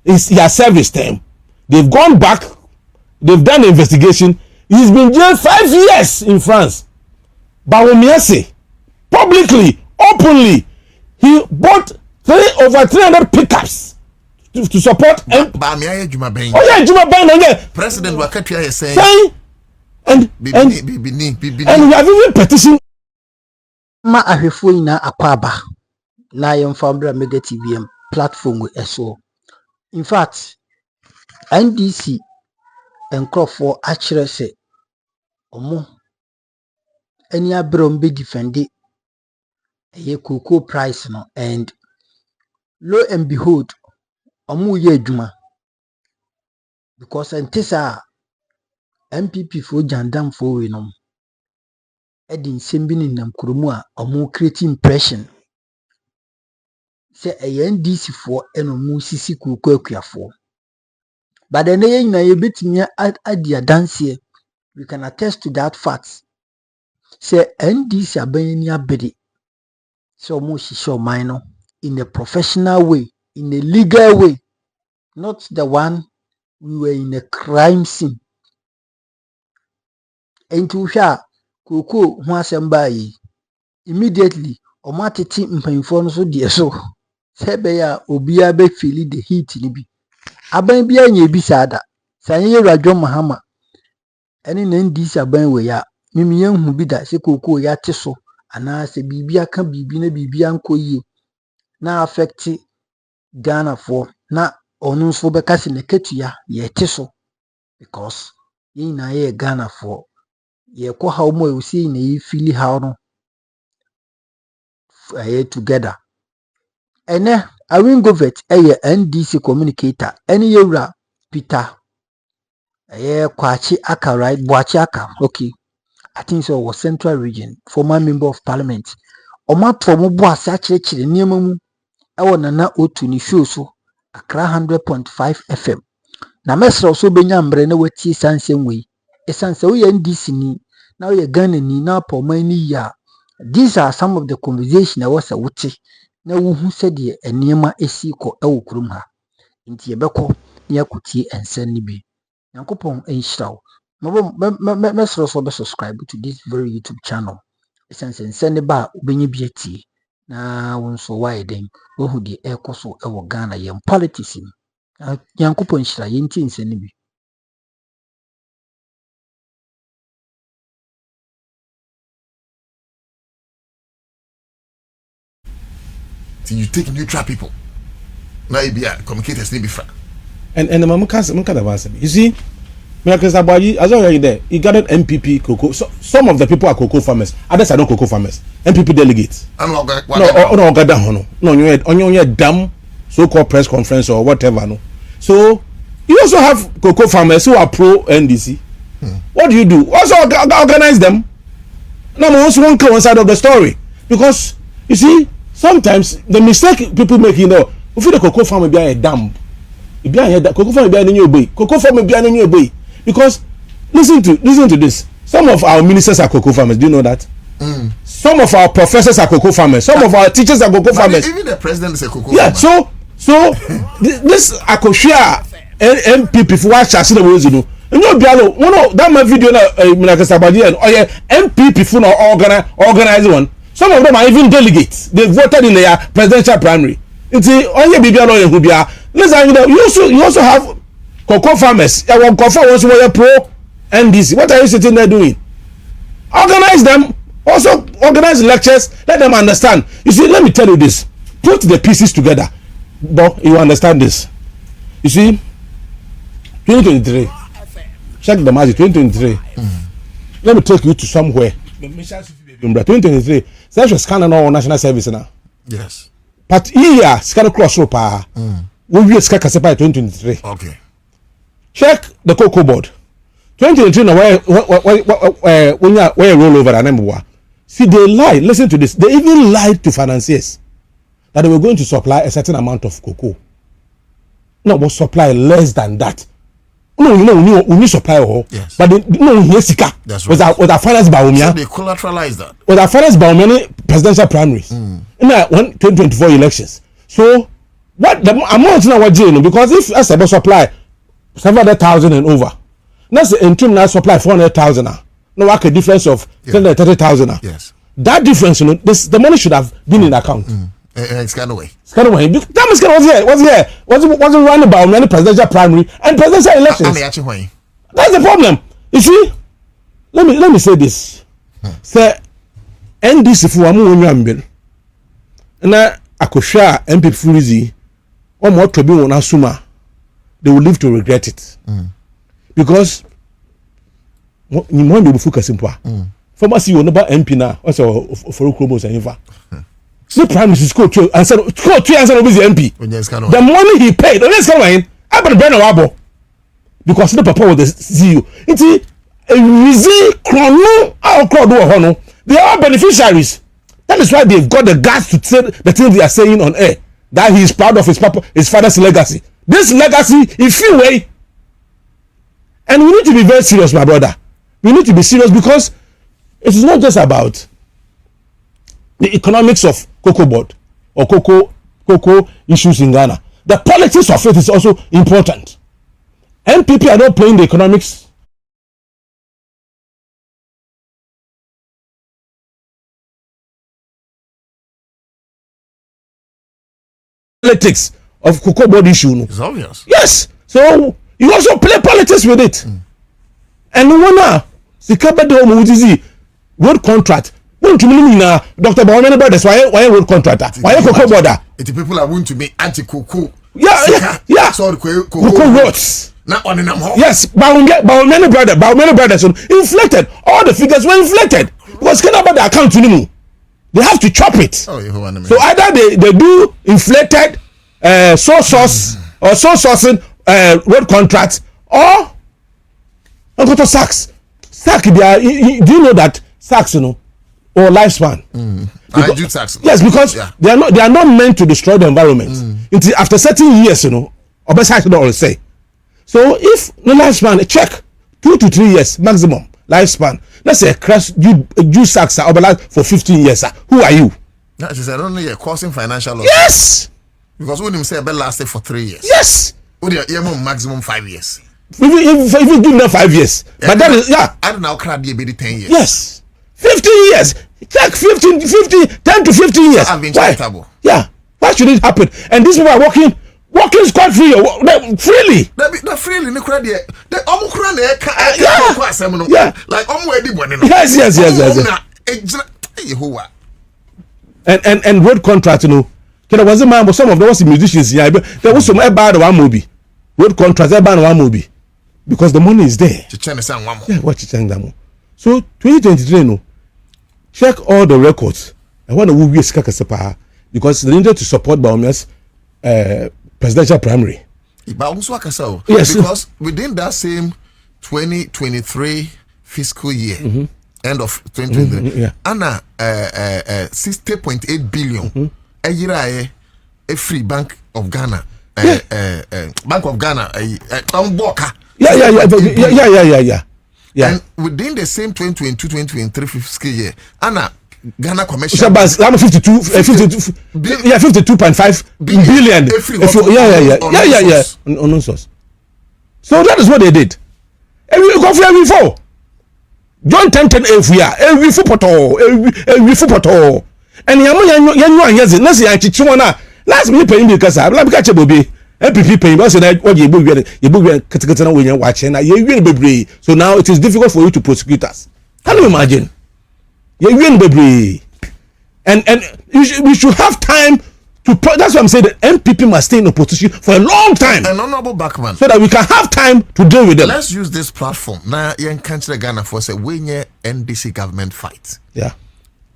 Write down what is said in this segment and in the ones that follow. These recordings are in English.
he has served his term. They've gone back. They've done the investigation. He's been jailed 5 years in France. Bawumiase, publicly, openly, he bought over 300 pickups to support. Oh yeah, Juma Bain, President Wakatia is saying, and we have even petitioned. Ma ahwefo na akwaba na yem fambra mega TVM platform we eso. In fact, NDC enkrofo akire se omo eni abrom be defend ye cocoa price no, and lo and behold omo ye adwuma because entisa MPP for jandam for we no edin sembini nam kurumu a omo create impression say NDC for eno mu sisi cocoa akuafo. But then na ye betimi adia dance, we can attest to that fact. Say NDC abani abedi. So much show minor in a professional way, in a legal way, not the one we were in a crime scene. And to sha kuku huasembai immediately omatiti mpanyfo so de so sebe ya obia be feel the heat ni bi aban bia nya bi sada sanye radwo mahama ene na NDC aban we ya mimi hu bi da se kuku ya teso ana se bibia ka bibi na bibia nkoyie na affect Ghana for na onu so be kasi ne ketua ye teso because yin na ye Ghana for ye ko how mo you see na ye feel how no together ene awin govet NDC communicator any yewra Peter kwachi aka right boachi aka okay I think so was Central Region, former member of parliament. Oma tomo bo ase akirikire niema mu ewo nana otu ni show so Accra 100.5 FM. Na mesra so benya mbre na wati sansem we. Esanse wo NDC ni na wo Ghana ni na poma ni ya. These are some of the conversations that was a wuti na wo hu se de niema esi ko ewo kurum ha. Nti yebekọ na yakuti ensen ni bi. Yankopon enhyiraw. Mesro so be subscribe to this very YouTube channel. Essence send ba ubenye bieti na wonso why dem wo hu de ekoso ewo Ghana yem politics ni. Yankopon hyira yenti nsene bi. So you take neutral people. Now you be communicators need be frank. And the mama can't answer me. You see, Miracle Sabaji, as already there, he gathered MPP cocoa. So some of the people are cocoa farmers, others are not cocoa farmers. MPP delegates. No, you damn so-called press conference or whatever. No. So you also have cocoa farmers who are pro NDC. What do you do? Also organize them. Now, also one side of the story, because you see, sometimes the mistake people make, you know, if the cocoa farmer be a damn, cocoa farmer be a new bay, cocoa farmer be a new bay. Because listen to this. Some of our ministers are cocoa farmers. Do you know that? Some of our professors are cocoa farmers. Some of our teachers are cocoa farmers. Even the president is a cocoa farmer. Yeah. So this Akoshia MPP for what chance the ways you know. You know, Bialo. No, that my video na Miracle Sabaji and MPP for no organize one. Some of them are even delegates. They voted in their presidential primary. It's only Bibialo and Hubia. Listen, you also have cocoa farmers. I want cocoa farmers who are pro NDC. What are you sitting there doing? Organize them. Also organize lectures. Let them understand. You see, let me tell you this. Put the pieces together. But you understand this. You see, 2023. Check the magic. 2023. Let me take you to somewhere. 2023. That's was scanning all national service now. Yes. But here, scan cross rope. We will scan Kasepa 2023. Okay. Check the cocoa board. 2023 now where roll over and number. See, they lied. Listen to this. They even lied to financiers that they were going to supply a certain amount of cocoa. No, but supply less than that. No, we need supply all. Yes. But Jessica. That's right. Was that financed by Umia? So they collateralized that. Was that financed by many presidential primaries? In the 2024 elections. So what the amount now what you know, because if as a supply 700,000 and over, that's the interim now supply 400,000 now. No, like a difference of 30,000 now. Yes. That difference, you know, the money should have been in account. It's kind of way. It's kind of way. That was run about many presidential primary and presidential elections. That's the problem. You see, let me say this. Say NDC for amu onyambe. Na akosha MP Furizi or more to be on asuma, they will live to regret it. Because you want to focus simple. Pharmacy will never MP now. Also for Kromos and Eva. The prime minister scored 2 and said scored 3 and said obviously MP. The money he paid, let's come in. I better burn a wabo. Because the papa was the CEO. It's a reason chrono our crowd or hono. They are beneficiaries. That is why they've got the guts to say the things they are saying on air. That he is proud of his papa, his father's legacy. This legacy, in few way. And we need to be very serious, my brother. We need to be serious because it is not just about the economics of cocoa board or cocoa issues in Ghana. The politics of it is also important. NPP are not playing the economics. Politics of cocoa board issue. No? It's obvious. Yes. So you also play politics with it. And no one Sikabade road contract. Want to mean Dr. Bawumia brothers why road contractor? Why cocoa border? It people are going to be anti-cocoa. Yeah. So cocoa roads. Not on them. Yes, Bawumia brothers inflated. All the figures were inflated. Because can about the account anymore. They have to chop it. So either they do inflated sole source or sole sourcing road contracts or go to SACs. SAC, do you know that SACs, you know, or lifespan? I do SACs. Yes, because they are not meant to destroy the environment. Until after certain years, you know, or best I should always say. So if the lifespan check 2 to 3 years maximum lifespan. Let's say crash you SACs are overlap for 15 years. Who are you? That is, I don't know, you're causing financial loss. Yes. Because when you say it lasted for 3 years. Yes. Would you maximum 5 years? If you give them 5 years, but that is I don't know. Crowd be 10 years. Yes, 15 years. Check 10 to 15 years. Why? Yeah. Why should it happen? And these people are working quite freely. They freely. No crowd yet. They yeah. Like yes. And road contract, you know. There was a man, but some of those musicians, yeah, there was some bad one movie. Road contracts, one movie. Because the money is there. Yeah, what you saying that? So 2023, no. Check all the records. I want to move this because they needed to support Bawumia's presidential primary. Yes, because within that same 2023 fiscal year, end of 2023, Anna 60.8 billion a year a free Bank of Ghana. Bank of Ghana, Yeah. And within the same 2022-2023 fiscal year, Anna Ghana commercial. I'm 52.5 billion. On source. So that is what they did. Every four. John 10 every football. And last minute paying because I like catch a bobby. NPP paying us and what you book watching. So now it is difficult for you to prosecute us. Can you imagine? And we should have time to. That's why I'm saying the NPP must stay in opposition for a long time. An honorable Backman. So that we can have time to deal with them. Let's use this platform now. You can't Ghana for say when your NDC government fight. Yeah.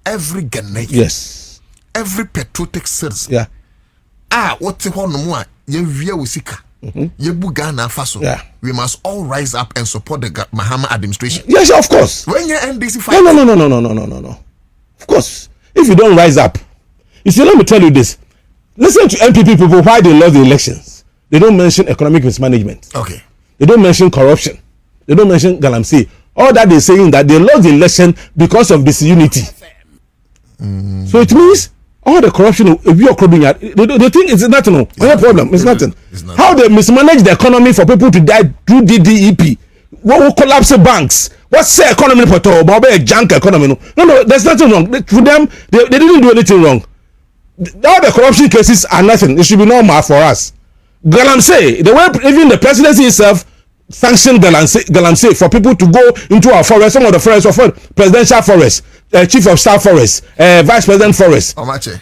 Every Ghanaian. Yes. Every patriotic citizen. Yeah. What the one more? Ghana Faso. Yeah. We must all rise up and support the Mahama administration. Yes, of course. When your NDC fight. No. Of course. If you don't rise up, you see, let me tell you this. Listen to NPP people why they lost the elections. They don't mention economic mismanagement. Okay. They don't mention corruption. They don't mention galamsey. All that they're saying that they lost the election because of disunity. So it means all the corruption if you are corrupting, they think it's nothing. No, no problem. It's nothing. How they mismanage the economy for people to die through DDEP? What will collapse the banks? What's the economy for all? About a junk economy? No. There's nothing wrong. For them, they didn't do anything wrong. All the corruption cases are nothing. It should be normal for us. Galamsey, the way even the presidency itself sanctioned Galamsey for people to go into our forest, some of the forests of presidential forest. Chief of Staff Forest, Vice President Forest. Omache.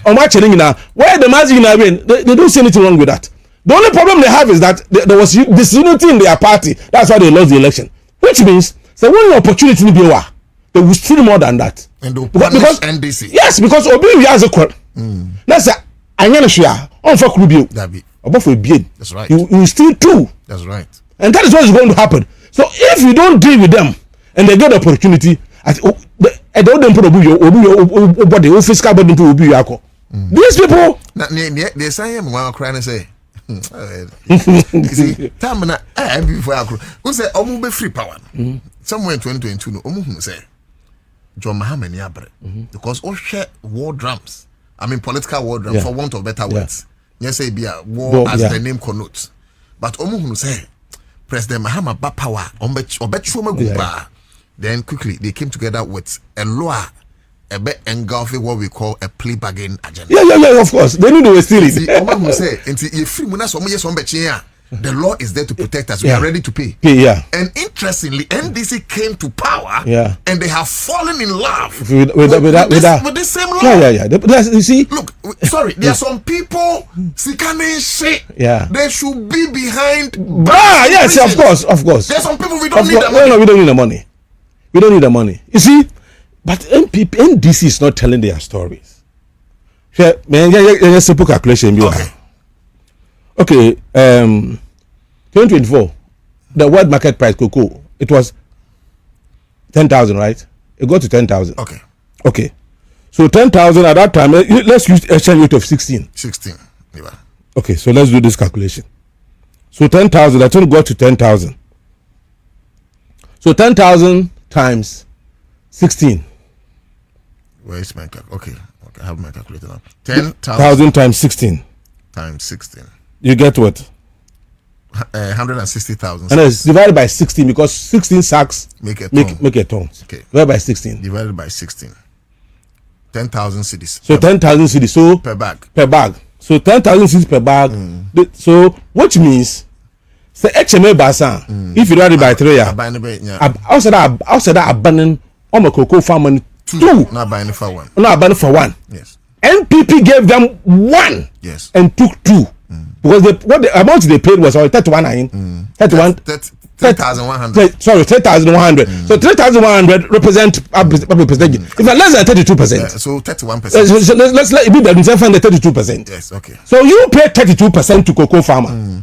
Where the magic they don't see anything wrong with that. The only problem they have is that there was disunity in their party. That's why they lost the election. Which means, so when opportunity to be over, they will steal more than that. And because NDC. Yes, because Obi has a quote. That's a Anyana on for Krubio. Above a beard. That's right. You steal two. That's right. And that is what is going to happen. So if you don't deal with them and they get the opportunity, I don't put body fiscal body to Obi Yako. These people they say him while crying and say see Tamana before who say Omu be free power. Somewhere in 2022 no Omu say John Mahama Abre because all share war drums. I mean political war drums for want of better words. Yes say be a war as the name connotes. But Omu say President Mahama ba power obetchoma go ba. Then quickly they came together with a law engulfing what we call a plea bargain agenda. Yeah, of course. They knew they were stealing. The law is there to protect us. We are ready to pay. And interestingly, NDC came to power and they have fallen in love with the same law. You see? Look, sorry, there are some people they should be behind. Yes, of course. There are some people we don't need the money. No, we don't need the money. We don't need the money. You see? But NDC is not telling their stories. Simple calculation. Okay. 2024, the world market price cocoa, it was 10,000, right? It got to 10,000. Okay. So 10,000 at that time. Let's use exchange rate of 16. 16. Yeah. Okay. So let's do this calculation. So 10,000. That one got to 10,000. So 10,000 times 16. Where is my calculator? Okay, I have my calculator now. 10,000 times 16. Times 16. You get what? 160,000. And it's divided by 16 because 16 sacks make a ton. Okay. Divided by 16. Divided by 16. 10,000 cedis. So 10,000 cedis. So per bag. So 10,000 cedis per bag. So which means the HMA Basan, if you divide it by 3, outside that abandon on a cocoa farmer 2. Not buying for 1. Not buying for 1. Yes. NPP gave them 1. Yes. And took 2. Because what the amount they paid was 31. 3,100. Sorry, 3,100. So 3,100 represent public percentage. If not less than 32%. So 31%. So let's let it be that we find the 32%. Yes, okay. So you pay 32% to cocoa farmer.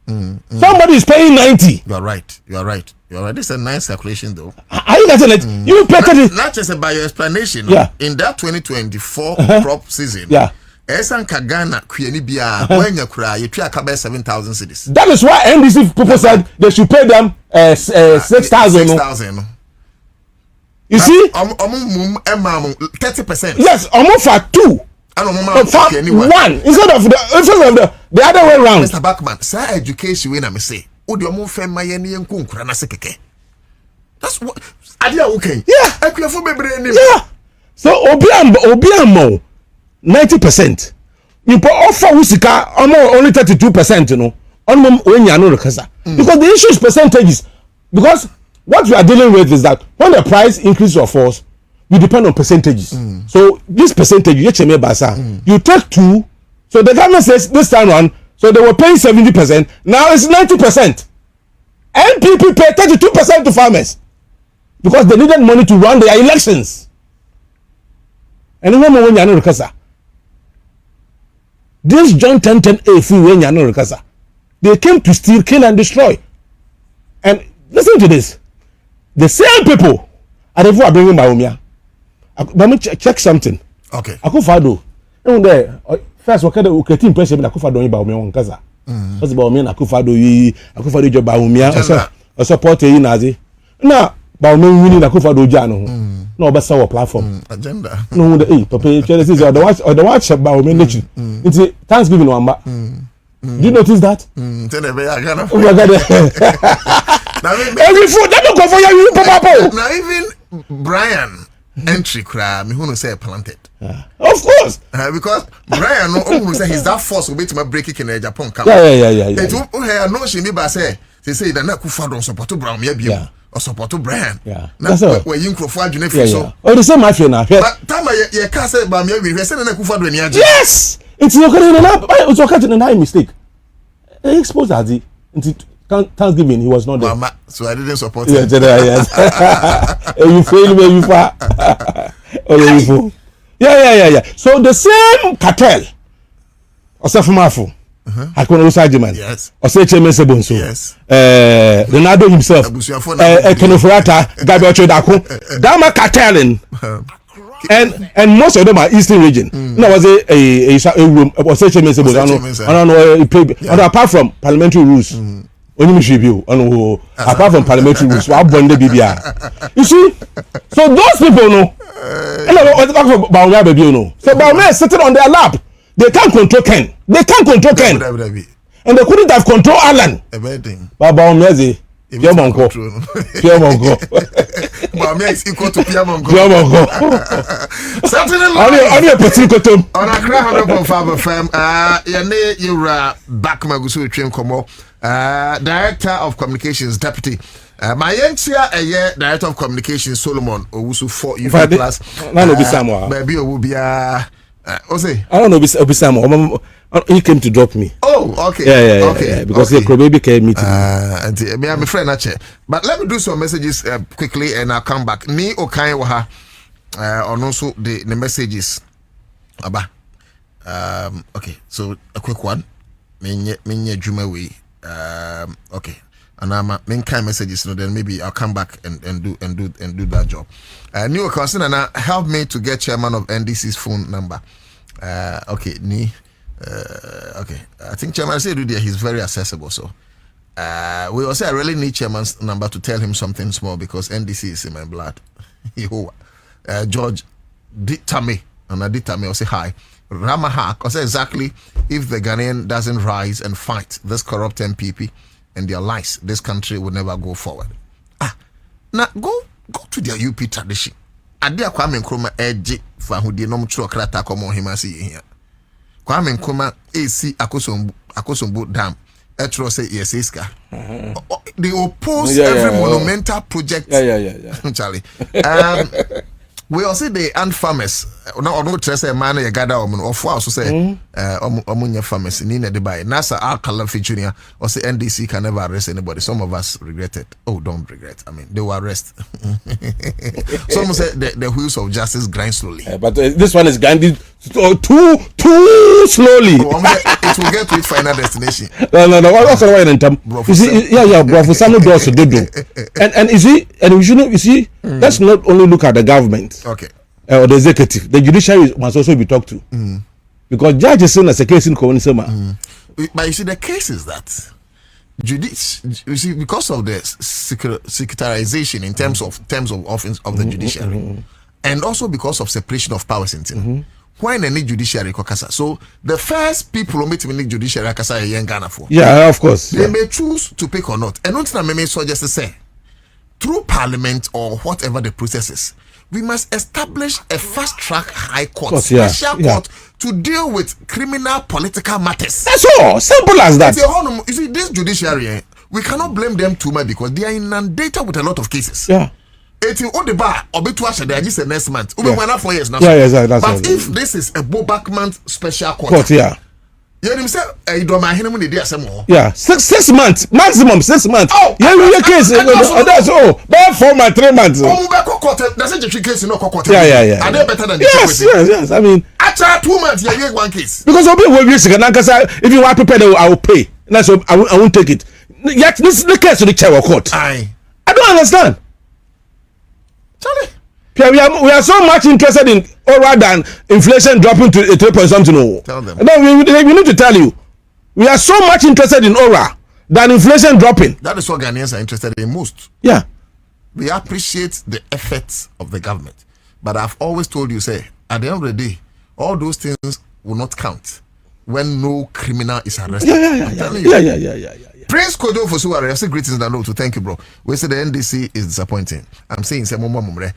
Somebody is paying 90. You are right. This is a nice calculation, though. Are you getting it? You pay 30. Not just about your explanation. In that 2024 crop season. Esan Kagana Kuyenibia when you cry, you try to 7,000 cities. That is why NDC people said they should pay them 6,000. 6,000. You see? 30%. Yes, almost for 2. For 1 instead of the other way around. Mr. Backman, sir, education when I say, "Odi omo fe mayeni enku nkura na sekeke." That's what. Adia okay. Yeah. Ekwefo bebre ni. Yeah. So obiamo 90%. You put offer usika only 32%, you know. When you know because the issue is percentages. Because what we are dealing with is that when the price increases or falls, we depend on percentages. So this percentage, you take 2. So the government says this time on, so they were paying 70%. Now it's 90%. NPP paid 32% to farmers because they needed money to run their elections. And when you know this John 1010A free when you know they came to steal, kill, and destroy. And listen to this: the same people are the one bringing Baumia. Let me check something. Okay. Akufado. First, what kind of impression Akufado in Baumia on Kaza? What's Baumia Akufado? Akufado job Baumia. Also support Nazi. Now, but men winning the Kufa Dojano. No, but our platform agenda. No, the papa, this is the watch about men. It's Thanksgiving one. Do you notice that? Oh my God! Every food that don't go for you, papa. Now even Brian entry cry me who say planted. Of course. Because Brian no say he's that force will be to break it in Japan camp. Yeah. It no she me ba say that na Kufa don support Brown me bi or support Brian. Yeah. That's where you crofo adwene fi so. Oh, the same mafia na. But time you can say ba me we say na Kufa do ni age. Yes. It's okay in a mistake. They exposed Adi into Thanksgiving. He was not there. Mama, so I didn't support him. Yes. You fail where you far. Oh, you fool. Yeah. So the same cartel. Osafumafo. Hakuna Usajman. Yes. Oseche Mesebonso. Yes. Ronaldo himself. Kenofurata. Gabriel Chodako. Dama cartelling. And most of them are Eastern region. No, was a room. Oseche Mesebonso. I don't know. Apart from parliamentary rules. Apart from parliamentary rules, you see, so those people know. What talk about Baumia baby, you know. So Baumia is sitting on their lap. They can't control Ken. And they couldn't have controlled Alan. But Baumia is Pierre Monko. Baumia is equal to Pierre Monko. Only a petit on a crowd of Faber Fam. You're back, Magusu Train Como. Director of Communications Deputy. My year Director of Communications Solomon Owusu for you plus. No, be Samuel. Maybe it will be Ose. I don't know. Be Samuel. He came to drop me. Oh, okay. Yeah. Okay. Yeah, because the baby came meeting. Me, I'm a friend actually. But let me do some messages quickly, and I'll come back. Ni Okai Waha. On also the messages. Aba. Okay. So a quick one. Minye Jumawi. Okay, and I'm main kind messages. So then maybe I'll come back and do that job. New cousin and help me to get chairman of NDC's phone number. Okay, okay. I think chairman said he's very accessible. So we also I really need chairman's number to tell him something small because NDC is in my blood. George Ditame and I Ditame will say hi. Ramahak or say exactly if the Ghanaian doesn't rise and fight this corrupt MPP and their lies, this country will never go forward. Now go to their UP tradition. Adia Kwame Nkrumah edge for who did not true krata komo himasi here. Kwame Nkrumah AC Akosombo Dam. Etro say yes, they oppose every monumental project. Charlie. We also the ant farmers. No, no, trust a man you gather or for also say omunya farmers in the Dubai. NASA Alcala featuring or say NDC can never arrest anybody. Some of us regret it. Oh, don't regret. I mean, they will arrest. Some say the wheels of justice grind slowly. But this one is grinding too slowly. It will get to its final destination. No. What's the right in term? You see, bro. For some doors to do. And you see, and we shouldn't. You see, let's not only look at the government. Okay. Or the executive, the judiciary must also be talked to because judge is seen as a case in community. But you see, the case is that you see, because of the secularization in terms of office of the judiciary, and also because of separation of powers in when any judiciary kokasa. So the first people who meet in the judiciary kokasa are Ghana for. Yeah, of course. They may choose to pick or not, and not may suggest to say through parliament or whatever the process is. We must establish a fast-track high court, special court to deal with criminal political matters. That's all. Simple as that. You see, this judiciary, we cannot blame them too much because they are inundated with a lot of cases. Yeah. It's in the bar or be to they are just next month. We went 4 years now. Yeah, exactly. But if this is a back month special court, you know say I don't mind him in the day. Yeah, 6 months maximum. 6 months. Oh, yeah, we case. That's all. But 4 months, 3 months. Oh, that's a case. No court. Yeah. Are they better than yes. I mean, after 2 months, you get one case. Because I'll be if you are prepared, I will pay. That's I won't take it. Yet this is the case to the chair of court. I don't understand. Charlie. We are so much interested in rather than inflation dropping to 3 point something. Tell them. No, we need to tell you. We are so much interested in aura than inflation dropping. That is what Ghanaians are interested in most. Yeah. we appreciate the efforts of the government, but I've always told you, say, at the end of the day, all those things will not count when no criminal is arrested. Yeah. Prince Kodo for Suare, I say greetings and hello to thank you, bro. We say the NDC is disappointing. I'm saying say mumre.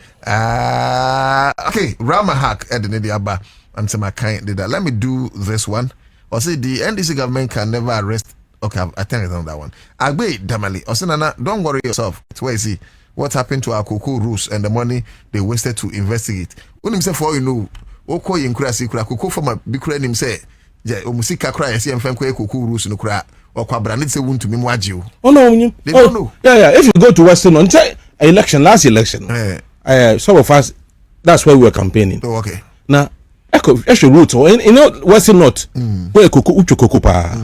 Okay, Ramahak at the Nediaba. I'm saying my kind did that. Let me do this one. Or say the NDC government can never arrest. Okay, I think it's on that one. Agbe Damali. Or say Nana, don't worry yourself. It's where you see what happened to our cocoa rules and the money they wasted to investigate. When him say for you know, Oko Yinkrasi Kura Cocoa from a big him say, yeah, Musika cry, see, and Fanko cocoa rules no cry. Or Quabranit say won't to me waju. Oh no, they don't know. Yeah. If you go to Western on last election, some of us, that's why we were campaigning. Oh, okay. Now, actually route or you know Western North, where cocoa pa.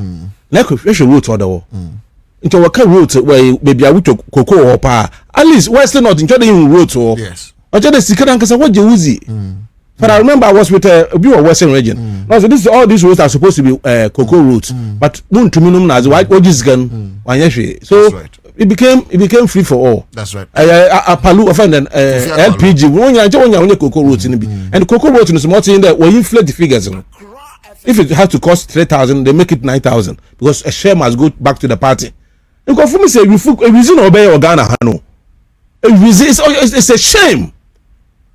Actually route or the into a route where maybe I would cocoa or pa. At least Western North into the route or yes. I just see what you use. But I remember I was with a Western region. Now, so this all these roads are supposed to be cocoa routes, but moon to minimum as white is gun. So right. it became free for all. That's right. I palu offend LPG. When cocoa routes in and the cocoa routes in the small thing that when you inflate the figures. If it has to cost 3,000, they make it 9,000 because a share must go back to the party. And for me say we reason obey or Ghana Hano. It's a shame.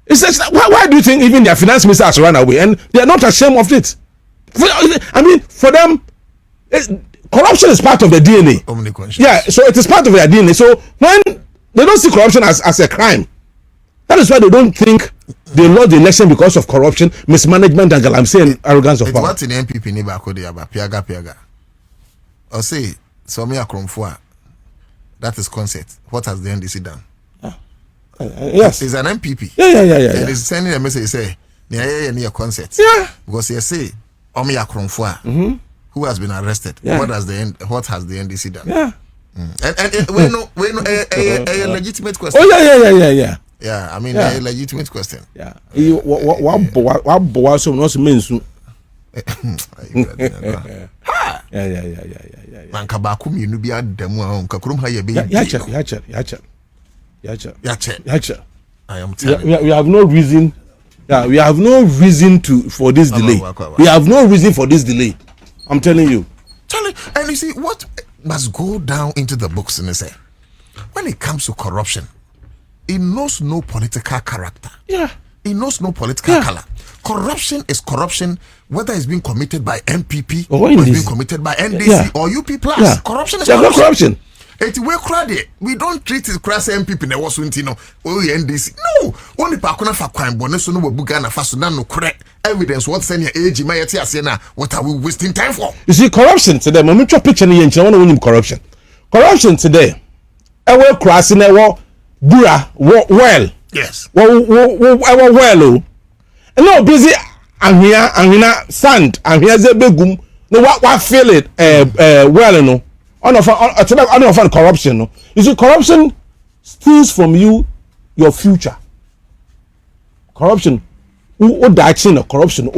Why do you think even their finance minister has run away and they are not ashamed of it? I mean, for them, corruption is part of the DNA. Yeah, so it is part of their DNA. So when they don't see corruption as a crime, that is why they don't think they lost the election because of corruption, mismanagement, and galamsey and arrogance of power. What in NPP neighbor code about Piaga? Or say, Somia Kromfua, that is concert. What has the NDC done? Yes, he's an MPP. Yeah. And he's sending a message say, near concert. Yeah, because he say, Omia Kromfua, who has been arrested. Yeah. What has the NDC done? Yeah, and we know a legitimate question. Oh yeah. Yeah, I mean a legitimate question. Yeah, what so not means. Yeah. Man kabaku mi no bia demu a kakrum ha ye be. Yacha. I am telling you. We have no reason. Yeah, we have no reason for this delay. We have no reason for this delay. I'm telling you. And you see what must go down into the books and say, when it comes to corruption, it knows no political character. Yeah. It knows no political color. Corruption is corruption, whether it's being committed by MPP or it's being committed by NDC or UP+. Yeah. Corruption is corruption. We don't treat it class MPP na was no NDC. No, only pakuna fa kwan bone so no wabuga na fa so na no correct evidence what send your age my ase na what are we wasting time for? You see corruption today, moment your picture ni yenche won win corruption. Corruption today. Ewe crossing ewo bura well. Yes. Well. And no busy anhia sand anhia ze begum no what feel it well no. On corruption. No? You see, corruption steals from you your future. Corruption, corruption.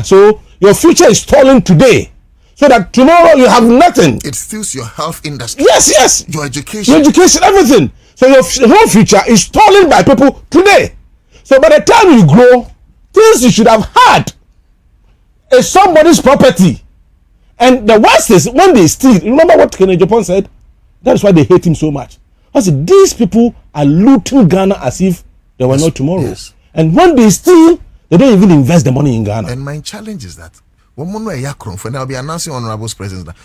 So your future is stolen today, so that tomorrow you have nothing. It steals your health industry. Yes. Your education, everything. So your whole future is stolen by people today. So by the time you grow, things you should have had is somebody's property. And the worst is when they steal. Remember what Kennedy Japan said? That is why they hate him so much. I said, these people are looting Ghana as if there were no tomorrow. Yes. And when they steal, they don't even invest the money in Ghana. And my challenge is that and I'll be announcing honorable presence that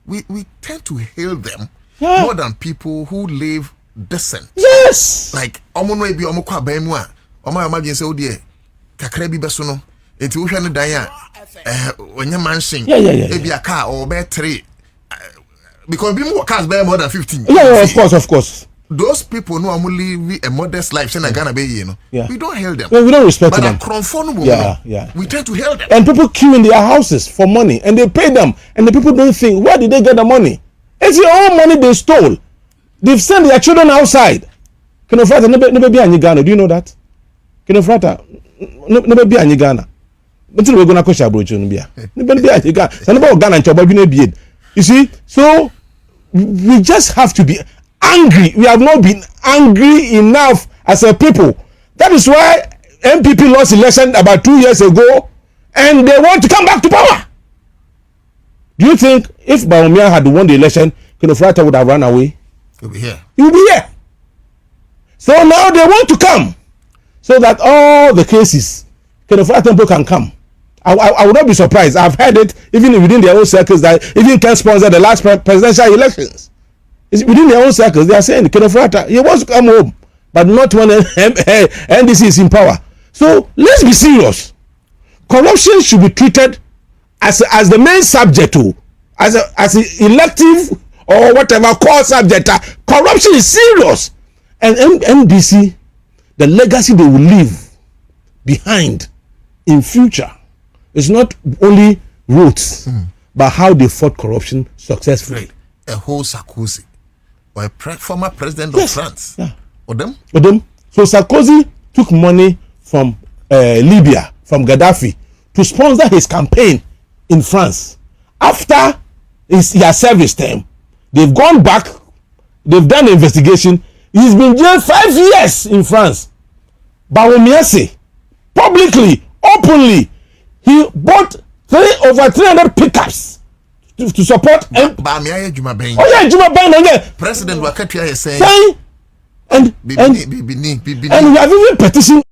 we tend to hail them more than people who live decent. Yes. Like be imagine say kakra bi beso no enti wo hwe no dan a onye mansion e bi a car or be 3 because be more cars be more than 15. Of course. Those people no only live a modest life in Ghana be you know. We don't hail them. We don't respect them. But we tend to hail them. And people queue in their houses for money and they pay them and the people don't think, where did they get the money? It's your own money they stole. They've sent their children outside. Kinofrata never be in Ghana. Do you know that? Kinofrata never be in Ghana. Until we're gonna question about you, never be in Ghana. You see, so we just have to be. angry. We have not been angry enough as a people. That is why NPP lost election about 2 years ago, and they want to come back to power. Do you think if Bawumia had won the election, Kenofrata would have run away? He'll be here. He will be here. So now they want to come, so that all the cases, Kenofrata can come. I would not be surprised. I've heard it even within their own circles that even can sponsor the last presidential elections. It's within their own circles. They are saying Kenofrata, he wants to come home, but not when NDC is in power. So let's be serious. Corruption should be treated as the main subject, as an elective or whatever core subject. Corruption is serious, and NDC, the legacy they will leave behind in future is not only roots, but how they fought corruption successfully. A whole Sarkozy, or a former president of France, or them. So Sarkozy took money from Libya, from Gaddafi, to sponsor his campaign in France. After he has served his term, they've gone back, they've done an investigation. He's been jailed 5 years in France. Bawumia say publicly, openly, he bought over 300 pickups to support Bawumia Juma Ben. Oh yeah, Juma Ben. President Wakatia is saying, and we have even petitioned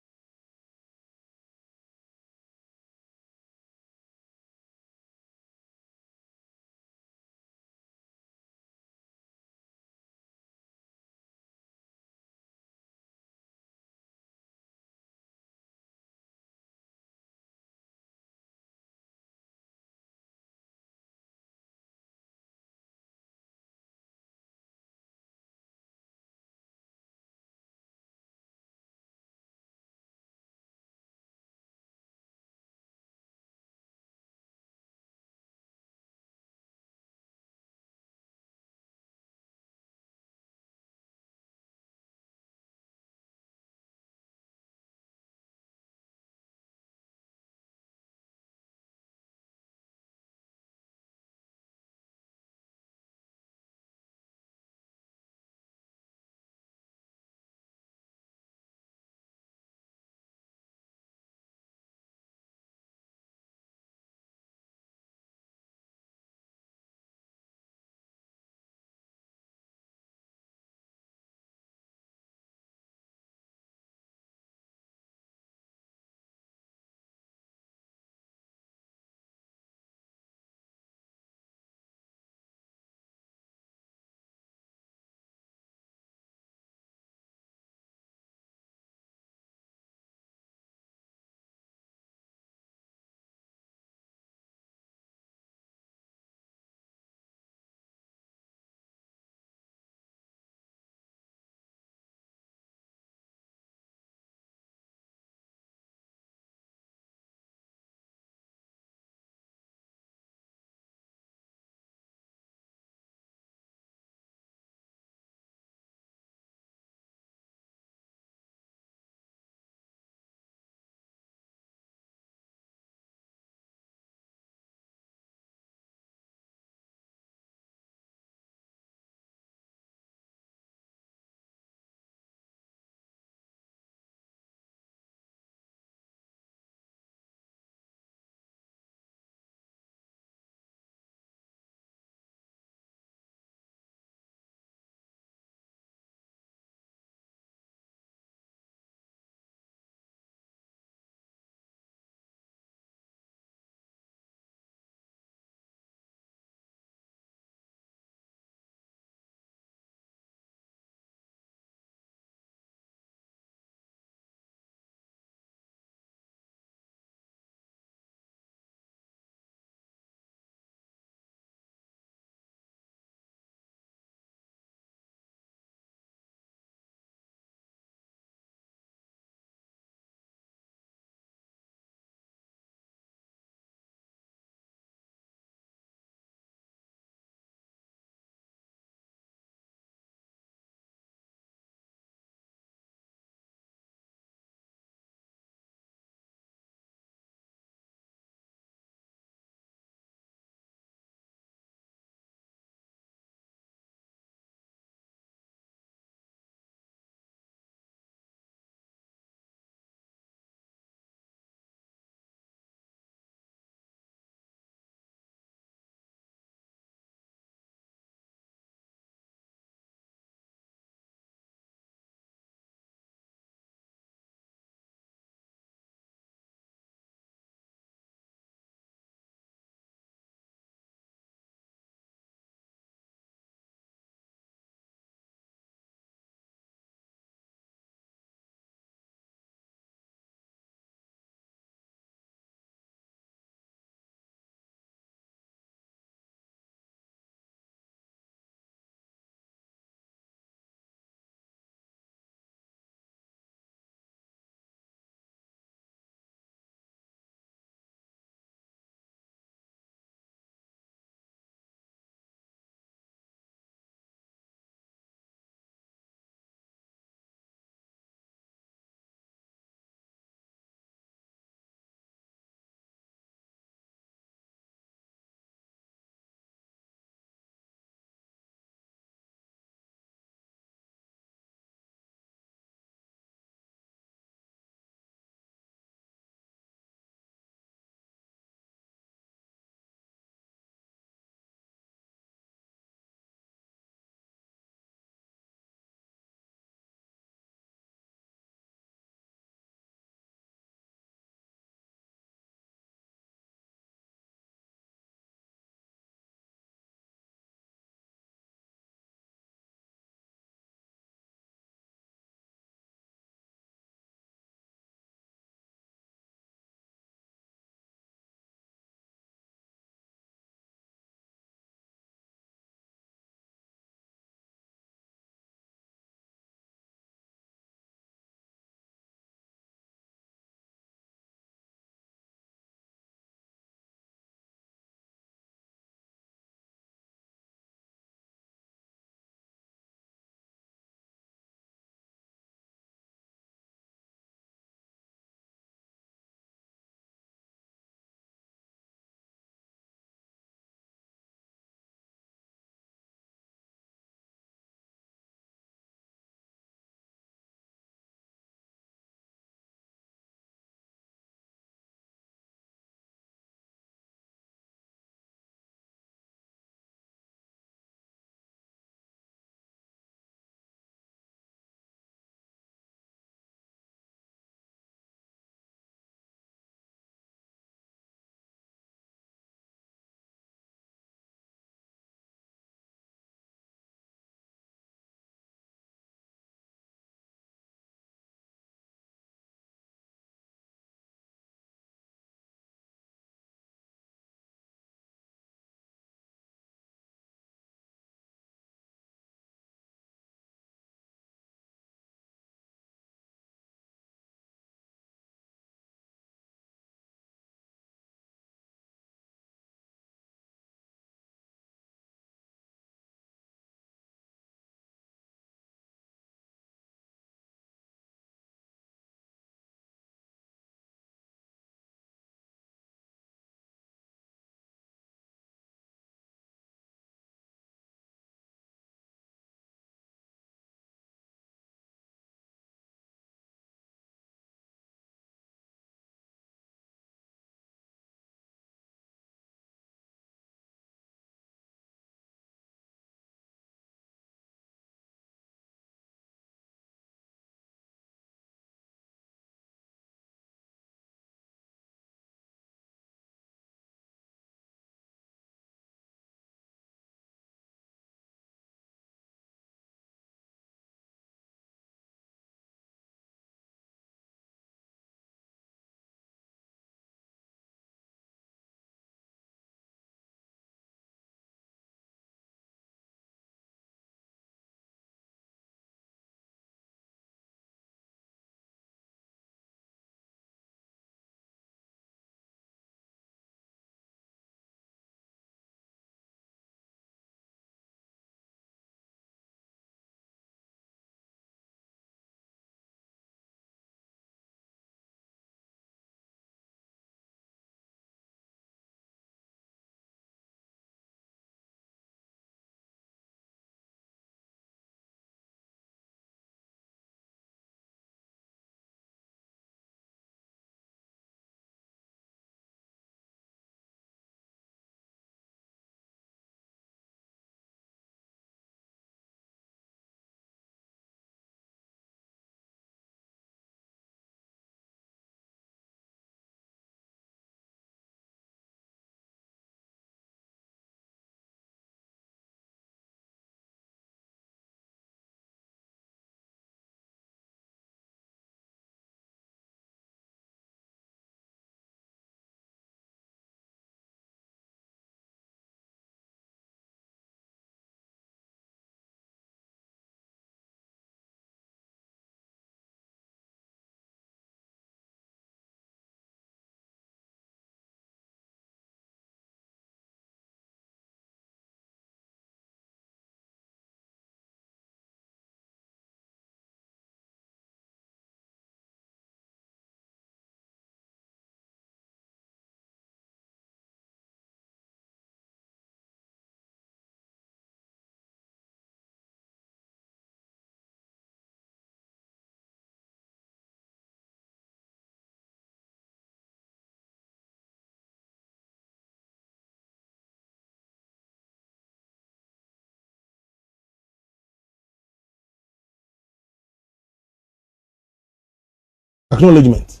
acknowledgement.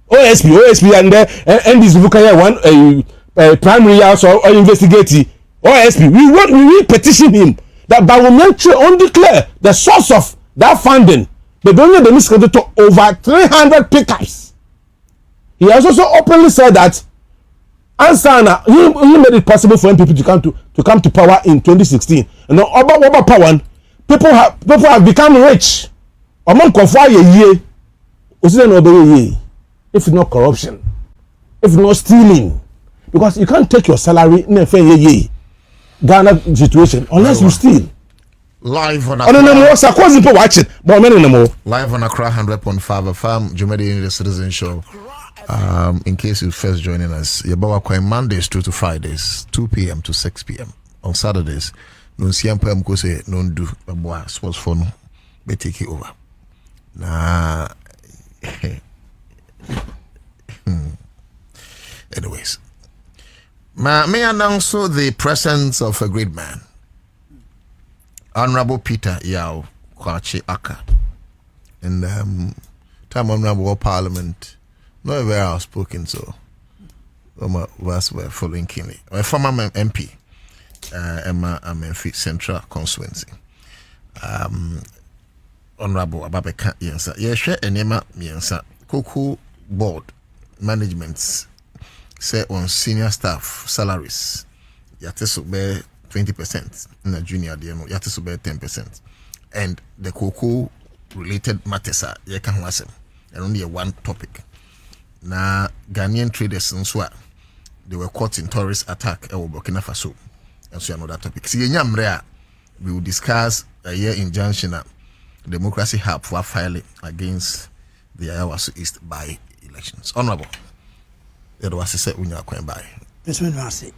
OSP and NDC Vukaya one primary house or investigate OSP. We petition him that by on declare the source of that funding. But only the misconduct to over 300 pickups. He has also openly said that Ansana he made it possible for NPP to come to power in 2016. And now about power, people have become rich. Among Kofa ye if not corruption, if not stealing, because you can't take your salary in a Ghana situation unless you steal. Live on Accra. Live on Accra 100.5 FM, Jumedi the Citizen Show. In case you're first joining us, you're Mondays 2 to Fridays, 2 p.m. to 6 p.m. On Saturdays, non siempre mkose non do sports phone be take it over. Nah. Anyways, may I announce the presence of a great man, Honorable Peter Yao Kwachi Aka, in the time Honorable Parliament. Not very outspoken, so was were following keenly. A former MP, Emma Amenfi Central Constituency. Honorable Ababeka Yensa. Yes, and Emma Yensa. Cocoa Board managements say on senior staff salaries. Yateso be 20% in a junior DMO, Yateso be 10%. And the cocoa related matters are Yakan Wasem. And only one topic. Na Ghanaian traders in Swa, they were caught in terrorist attack at Burkina Faso. And so another topic. See, we will discuss a year injunction Democracy Hub for filing against the Ayawaso East by elections. Honorable, it was a set when you are going by. This one was it.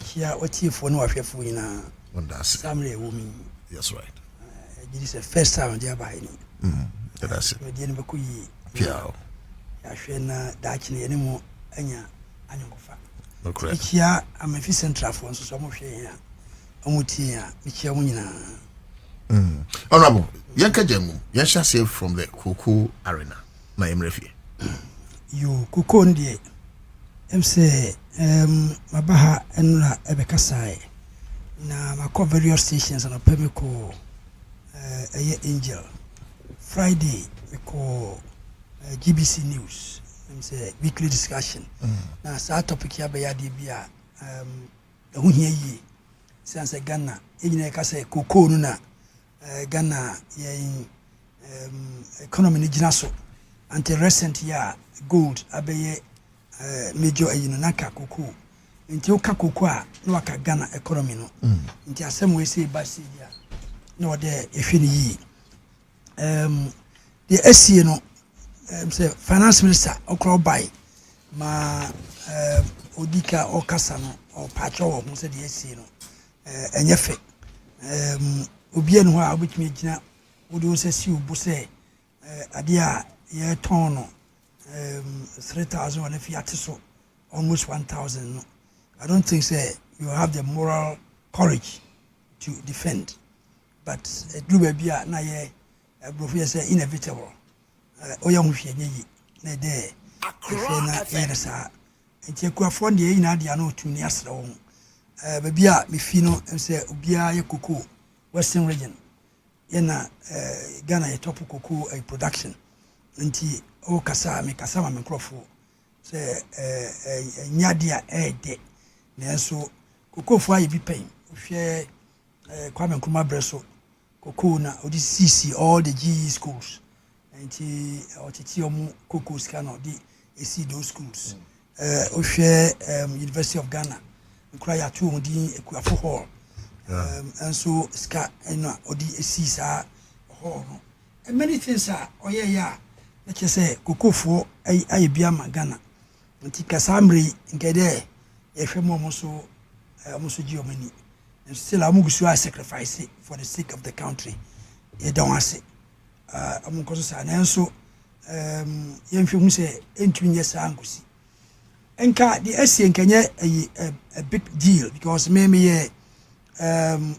Here, what you for no affair in a family woman. That's right. This is the first time they are buying it. That's it. Piao. I shall not die anymore. Anya, no correct. Here, I'm a central phone, so some of here. Omutia, Michia. Honorable, Yanka Jemu, Yansha saved from the Kuku Arena. My Emrefi. You Kukondi. Say, Mabaha Enula Ebekasai. Na my various stations and a pemico Angel. Friday, we call GBC News. Say weekly discussion. Now, sa topic here by Adibia. The since Ghana, even a case Kuko Nuna. Ghana economy nijinaso until recent year gold abeye major naka kuku nti oka kuku a no aka Ghana economy no nti asem we say ba say ya no de ehwe ni yi the SCA no say finance minister okro buy ma odika okasa no o pacho wo mo say the SCA no enyefe obi enu ha obetumi gina wode wo sesi obo se ade a ye ton no 3000 and if you so almost 1000 no. I don't think say you have the moral courage to defend, but do be a na ye brofie say inevitable oya hu hwe nyi na de na ye sa enti akuafo de yi na ade na otuni asre wo baby a me fi no say obi a ye koko Western region, yena Ghana ye top cocoa production. Nti o kasa me kasa ma microphone. Say nyadia de. Nenso cocoa fo aye bi pen. Hwe Kwame Nkrumah breso cocoa na odi CC all the GE schools. Nti otiti omu cocoa scan di esi those schools. O hwe University of Ghana. Nkura ya tu odi ekuafo hall. And so ska eno odi esisa ho no and many things are ya let you say kokofo ay bia magana nti kasamri nkede ehwe moso giomani and still amugusu a sacrifice for the sake of the country e don ase amunkoso sa na so yemhwe hu se entunye sa ankosi enka the SC nkanye a big deal because me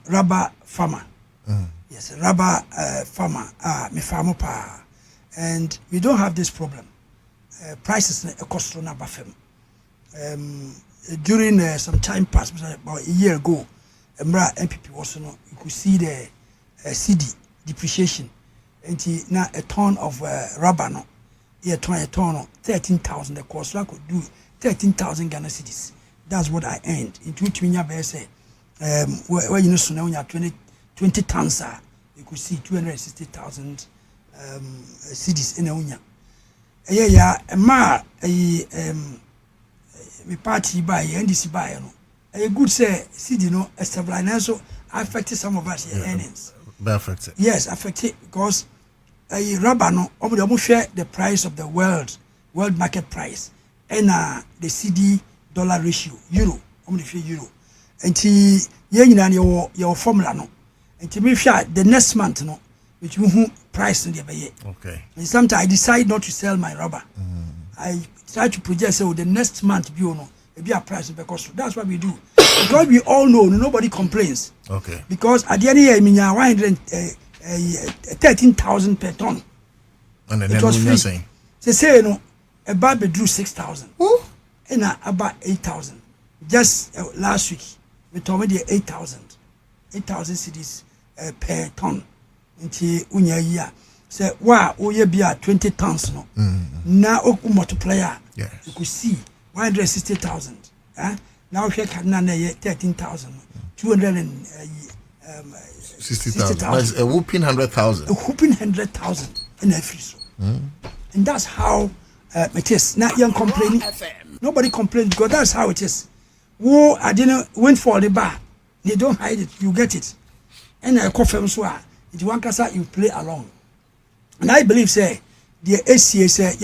rubber farmer. Yes, rubber farmer. Me farmer pa. and we don't have this problem. Prices na cost na bafem. During some time past, about a year ago, Emra NPP was you could see the CD depreciation. And now a ton of rubber no, a ton of 13,000. The cost I could do 13,000 Ghana cedis. That's what I earned. Into which means I say, where you know so now when you have 20 tons, you could see 260,000 cedis in a unya. Yeah, me party buy NDC buy no. A good say CD no stabilize so affected some of us earnings. Affected. Yes, affected because a rubber no almost share the price of the world market price and the CD dollar ratio euro almost euro. And your formula no. And to me share the next month no which price in the okay. And sometimes I decide not to sell my rubber. I try to project so the next month be a price because that's what we do. Because we all know nobody complains. Okay. Because at the end of the year, 113,000 per ton. And then it was free. Saying? They say about drew 6,000. And about 8,000. Just last week, we told me the 8,000 cedis per ton. Until unya year. Say wow, you be at 20 tons no. Now multiplier. Yes. You could see 160,000. Now we can 13,000. 260,000. That's a whooping 100,000. A whooping 100,000 in every so. And that's how it is. Now you're complaining. Nobody complains because that's how it is. Who I didn't went for the bar. They don't hide it. You get it. And I confirm so. If one casa you play along. And I believe say the ACA say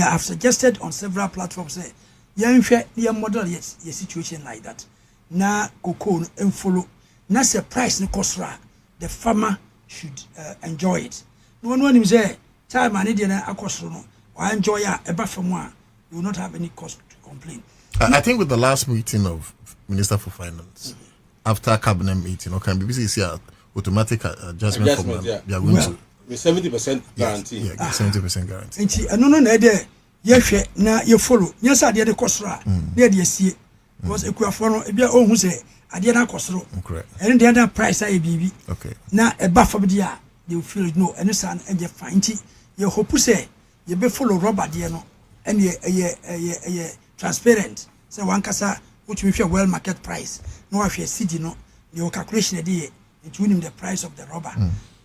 I've suggested on several platforms say you model yes your situation like that. Na cocoa and follow na say price no cost the farmer should enjoy it. No one him say time and na akosro no or enjoy ya eba from one you will not have any cost to complain. I think with the last meeting of Minister for Finance after cabinet meeting, okay, BBC see automatic adjustment from yeah. They are going to with 70% guarantee. Yes, yeah, 70% guarantee. And no there yehwe na you follow. Yes, ade de kosro na de sie because ekuafo no ebia ohun say ade na kosro. Correct. And the other price ay bibi. Okay. Na eba fa dia they will feel no and san e fine ti you hope say you be follow rubber there no and ye transparent. So one kasa which we feel well market price. No afia CD no your calculation dey into the price of the rubber.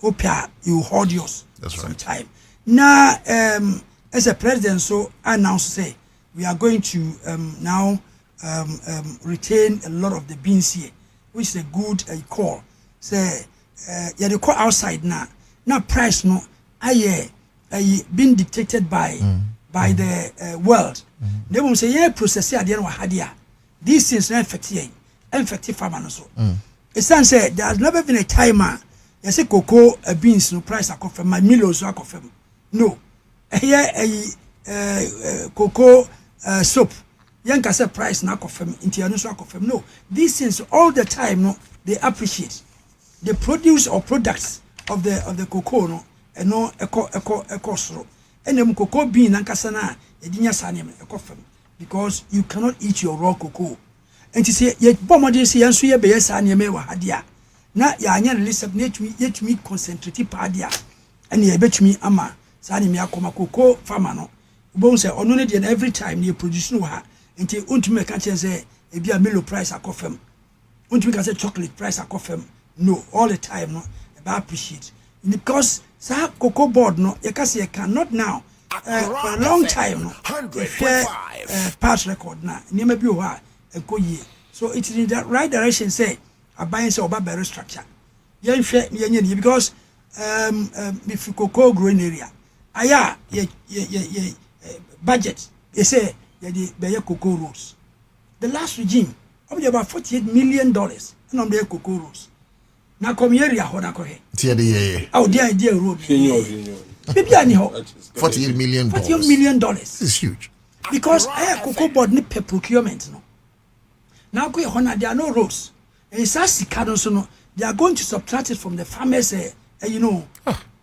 Opia you hold yours. That's some right. time. Now as a president so announced say we are going to now retain a lot of the beans here, which is a good call. Say yeah they call outside now price no being dictated by the world. They will say yeah process here there hadia these things not effective farmer so it's say there has never been a timer you say cocoa beans no price akofem my milos akofem no here cocoa soap yanka say price na akofem into no so akofem no these things all the time no they appreciate the produce or products of the cocoa no and no eco soro and them cocoa bean ankasa na edinya sane ekofem because you cannot eat your raw cocoa and you say ye bomode say yanso ye be sane me wa hadia na ya anya release na yetumi concentrate pa dia and ye betumi ama sane me akoma cocoa farmer no bo say ono ne de every time they produce no ha nti untumi ka che say e bia melo price akofem untumi ka say chocolate price akofem no all the time no I appreciate because sa cocoa board no you can say you cannot now for a long time no share past record na name bi o ha enko yie so it's in the right direction say aban say oba better structure yen hwe yen because if cocoa growing area aya ye budget they say the be cocoa roads the last regime about $48 million and on the cocoa roads na come area ho na ko he tie de ye oh the idea road baby ani ho $48 million. $48 million This is huge because cocoa board ni per procurement no now go ho na there are no roads and it's sika no so no they are going to subtract it from the farmers you know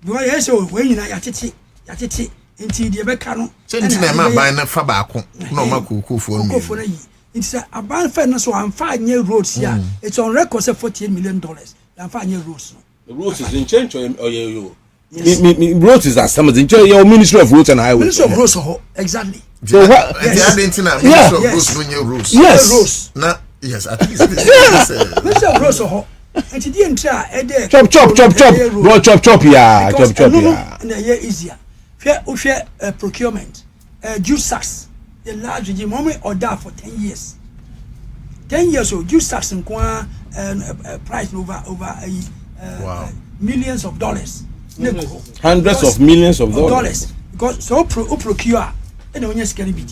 because yes so when you na ya tete yatete nti de beka no nti na ma ban na fa ba ko na ma kokofo no kokofo na yi nti say aban fa no so amfa anye roads here it's on record say $48 million amfa anye roads no the roads is in change or you roads is as some in your Ministry of Roads and Highways. Ministry of Roads exactly. So what Ministry of Roads no new roads. Yes. Na yes, at least Ministry of Roads and the entire chop chop yeah and the year easier fair procurement juice sacks the large regime moment order for 10 years 10 years old juice sacks in price over wow millions of dollars hundreds of millions of dollars because so procure and when you scary bit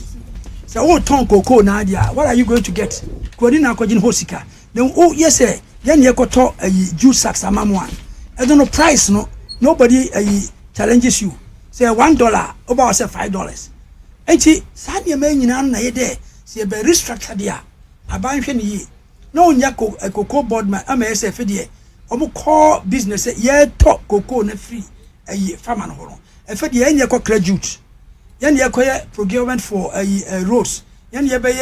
so oh ton cocoa nadia what are you going to get coordinate akojin hosika then oh yes sir then you got to juice sacks amamwan I don't know price no nobody challenges you say $1 about say $5 enti sad ye man nyina na ye there say be restructure there aban hwe ne yi no nya cocoa board man ama say fe there omo call business ye to cocoa na free farmer no ho e fe there nya ko graduate ye ne ye procurement for roads ye ne ye be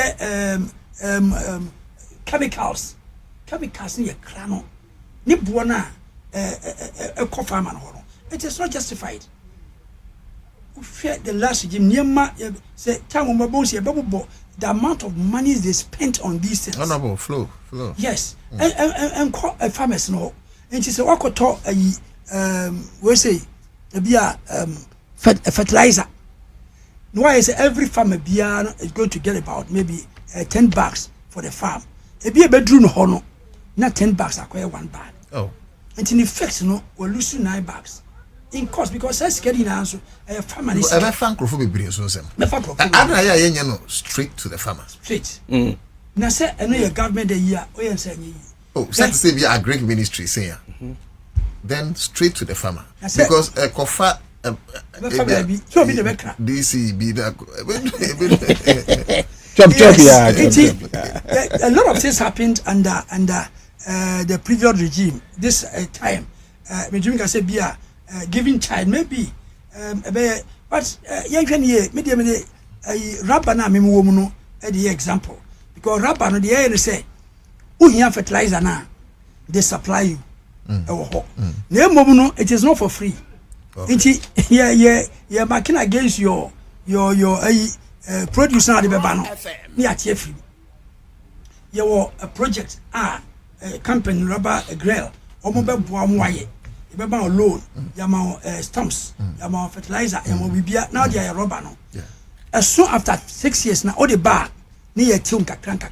chemicals ne kra no ni bo na ko farmer no ho it is not justified. The last regime, say, the amount of money they spent on these things. Honorable flow. Yes, and call a farmers no. And she said, "What could talk we say, be a fertilizer." No, I say every farmer is going to get about maybe 10 bags for the farm. It be a bedroom honor, not 10 bags. Acquire 1 bag. Oh, and in effect, no, we're losing 9 bags. In cost because that's getting answer a family. I thank you for being so simple. I know straight to the farmers. Straight. Now say I know your government a year. Oh, say we are Greek ministry saying. Then straight to the farmer because a kofa. So be the background. DC be that. Chop a lot of things happened under the previous regime. This time, Majumika said, "Be giving child maybe but young me rapper na me wo mu no the example because rapper no the air say who here fertilizer na they supply you na mom no it is not for free yeah marking against your produce na the beba no me atie free you a project company rubber grill omo be boa mo aye you buy a loan, you stumps, you fertilizer, you bibia. Now they are rubber no. As soon after 6 years now, all the bar near tune crank.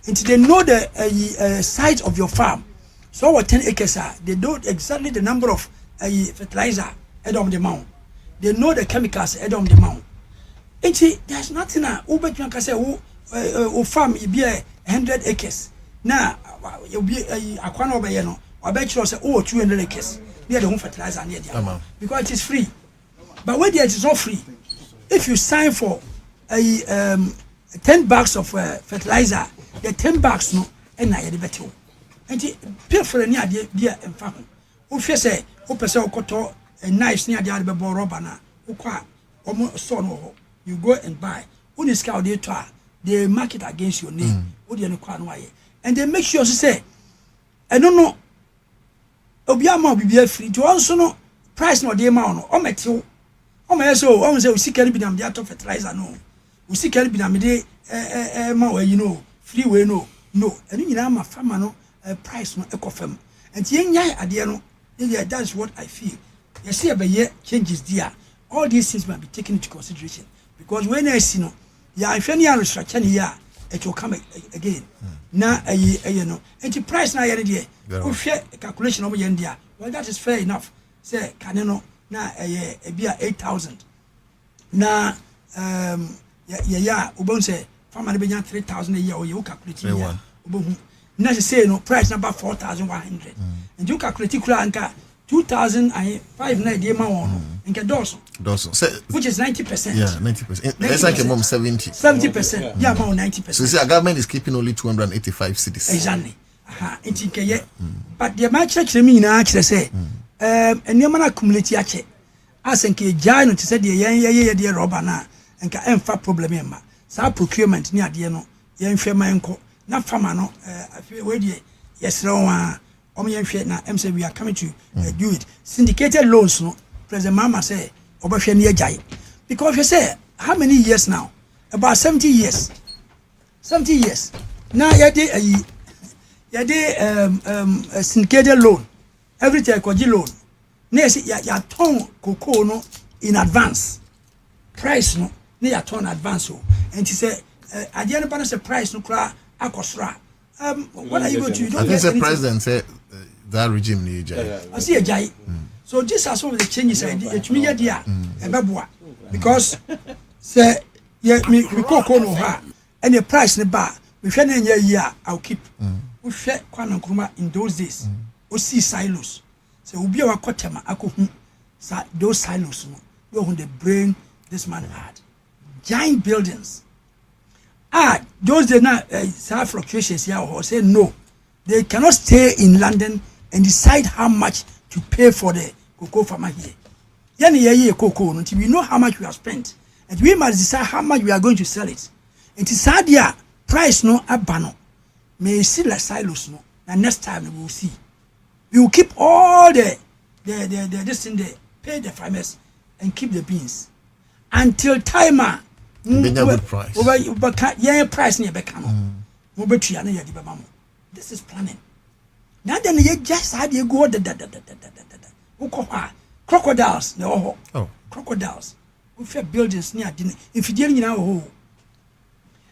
Until they know the size of your farm. So what 10 acres are, they know exactly the number of fertilizer head of the mount. They know the chemicals head of the mount. Until there's nothing now. Uber you can say who farm you be 100 acres. Now you be a corner over here no. I bet you say 200 acres near the home fertilizer near there because it is free. But when it is not free, if you sign for 10 bags of fertilizer, the 10 bags no and I the better. And pay for any idea beer and farm. If you say open a knife near the other rubber na almost so no you go and buy. When you scout they mark it against your name. And they make sure to say, I don't know. Obiama be free to also no price no dey ma no o metew o ma yeso o say we see can be na me dey fertilizer no we see can be na me dey ma we you know free way no enu nyina ma farmer no price no ekofam enti yenyan ade no that's what I feel you see be changes there all these things must be taken into consideration because when I see no ya hwani ya restructure here it will come again na no enti price na here dey we share calculation of India. Well, that is fair enough. Say, can na be 8,000. Na ubon say farmer be 3,000 a year or you calculate here. Na say no price number 4,100. And you calculate anka 2,005 na dey ma won. Nke doso. Which is 90%. Yeah, 90%. That's like a mom 70. 70%. Yeah, more 90%. So see, our government is keeping only 285 cities. Exactly. But the match me na say eniema na accumulate ache asenke gya no te sɛ deɛ yɛn deɛ rɔba na nka ɛmfa problem ɛma saa procurement ne adeɛ no yɛnhwɛ man nkɔ na farmer no we deɛ yɛsrɛ wɔn a ɔmo yɛnhwɛ na ɛm sɛ we are coming to do it syndicated loans no President Mama say ɔbɛhwɛ ne agyae because you say how many years now about 70 years na yɛde syndicated loan every time kɔgye loan na yɛatɔn cocoa no in advance price no na yɛatɔn advance o nti sɛ adeɛ no ba no sɛ price no koraa akɔ soro a what are you going to do? You don't I think the president said that regime ni agyae. I see agyae. So these are some of the changes ɛtumi yɛ deɛ a ɛbɛboa because sɛ me cocoa no ha and the price ne ba we hwɛ ne nyɛ yi a I'll keep we hwɛ Kwame Nkrumah in those days we see silos so obi a wakɔtɛma akɔhu sa those silos no you the brain this man had giant buildings those days now some fluctuations here or say no they cannot stay in London and decide how much to pay for the cocoa farmer here yani ye cocoa no we know how much we have spent and we must decide how much we are going to sell it. It is sad yeah, price no abano. May see like silos no. And next time we will see. We will keep all the this thing there, pay the farmers and keep the beans until timer. Good price. Yeah, price near Becano. This is planning. Now then you just had you go crocodiles no crocodiles. We fair buildings near dinner. If you didn't know,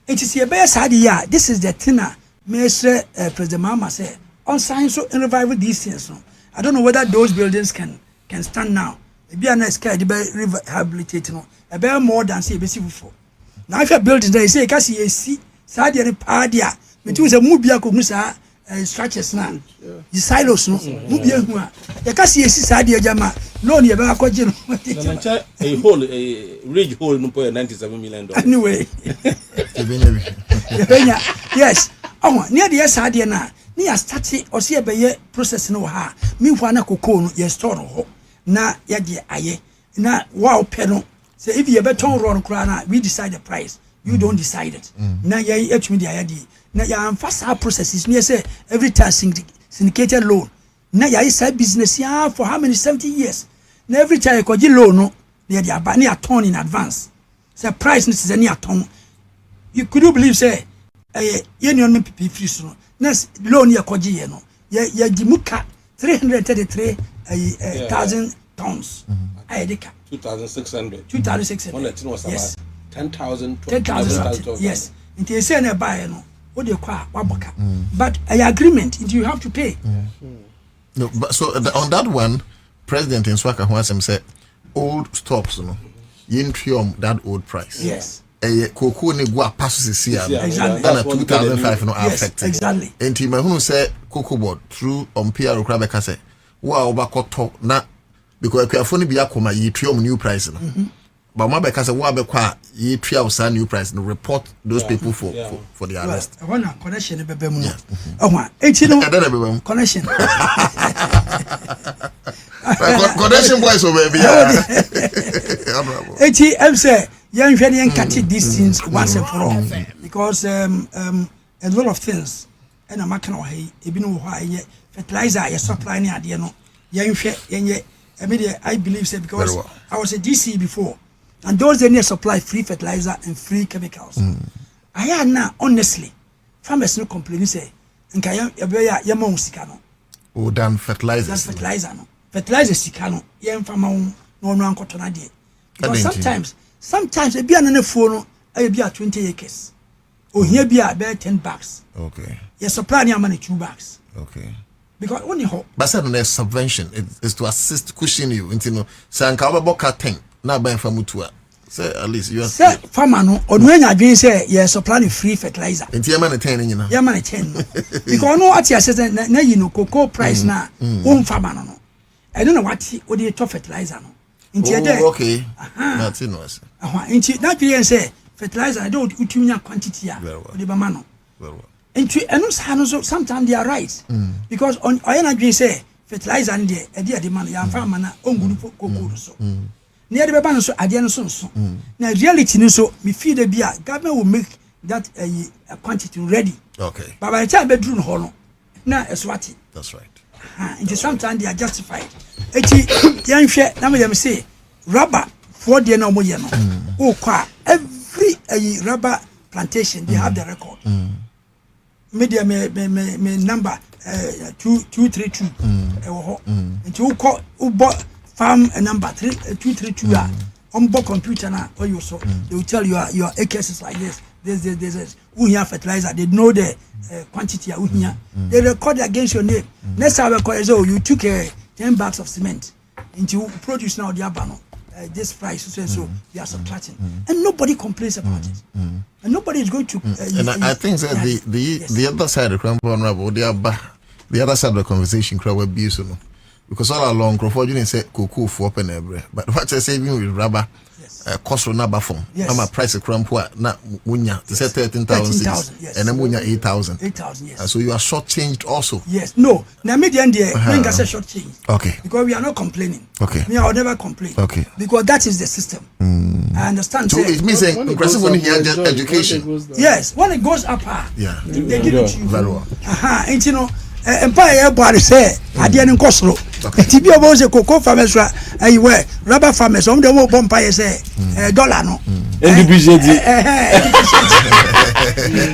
it is a bear side. Yeah, this is the thinner. Mr. President Mama said on science so in revival these things. No, I don't know whether those buildings can stand now. Maybe a nice guy, the rehabilitate. No, a bear more than say before. Now if you buildings, they say, "Kasi you see, side the padia." It was a mubia kunusa structures now. The silos no mubia hua. You kasi you see side the jama. Loan you better call you. A hole, a ridge hole, no point $97 million. Anyway, yes. Oh, near the side na. Near starting or see a bay process no ha. Me wana cocoa ye store no na yadi aye. Na wow pedal. Say if you better run crana, we decide the price. You don't decide it. Na ye me the idea. Na ya fast processes near say every time syndicated loan. Na ya side business ya for how many 70 years. Na every time you loan no, they are buying a ton in advance. Say price is any a ton. You could believe say union MPP free so. Next loan ya koji no. Ya dimuka 333,000 tons. Ayedeka 2,600. 2,600. Yes. 10,000. Yes. Until you say na buy no. What you call waboka. But agreement you have to pay. No, but so on that one, President in Swaka Hwasem said, old stocks, no, you that old price. Yes. A cocoa ne gua passes this year. Exactly. Then a 2005 no affected. Exactly. And Tima who said cocoa board through on Pierre Crabeka say, wow, bakoto na because if you be akoma ye trium new price. But my because of what ye trial new price and report those people for the arrest. I want a connection in Bebemu. Oh, 18 connection. Connection boys over baby. 80 say young Fedian catch these things once and for all because a lot of things and a macano hay even why fertilizer you supply near the no young I believe so because I was a DC before and those they need supply free fertilizer and free chemicals. I am now honestly farmers no complaining say nka ya ma sikano o dan fertilizer. That's fertilizer no fertilizer sikano ya mfama no ankoto na de because sometimes e bia na fuo no e bia 20 acres o here bia be 10 bags. Okay. You supply near money 2 bags. Okay. Because only hope. But said no subvention is to assist cushion you into no sanka oboka 10 na buy from mutua. Say at least you are say farmer no onu anya adwen say you supply free fertilizer. Enti e ma na 10 nyina. Ya ma na 10. Because no at say na you know cocoa price na on farmer no. I don't know what o dey to fertilizer no. Okay. That's it, no. Inti that you say fertilizer I don't utunya quantity ya. O dey ba ma no. Very well. Inti eno sa no so sometimes they are right. Because on oyana dwen say fertilizer and there e dey man ya farmer na ongudu cocoa so. near the baban so adian so. Now reality ni so me feel the beer government will make that a quantity ready. Okay. But by the time bedroom holo, now a swati. That's right. It is sometimes they are justified. Young share, now me say rubber for the no more. Oh, every rubber plantation they have the record. Media me number 232. And you call farm number 232. On board computer now, or you so they will tell you your acres is like this. This. Who here fertilizer? They know the quantity. They record against your name. Next time, you took 10 bags of cement into produce now the abano. This price, so they are subtracting, and nobody complains about it, and nobody is going to. And I think that the other side of the other side of the conversation crowd will be so, because all along Crawford didn't say cuckoo for open every, but what I say even with rubber. Cost on number form. I'm a price of crampua na munya to say 13,000 and then munya 8,000. 8,000, yes. So you are shortchanged also. Yes. No. Now median there when I say shortchanged. Okay. Because we are not complaining. Okay. Me I will never complain. Okay. Because that is the system. I understand. So it means impressive when you hear education. Yes. When it goes up, yeah. They give it to you. Very well. And you know. Empire body say adian in Koslo. Tibi about the cocoa farmers anywhere, rubber farmers, on the more Pompire say dollar no. NDC.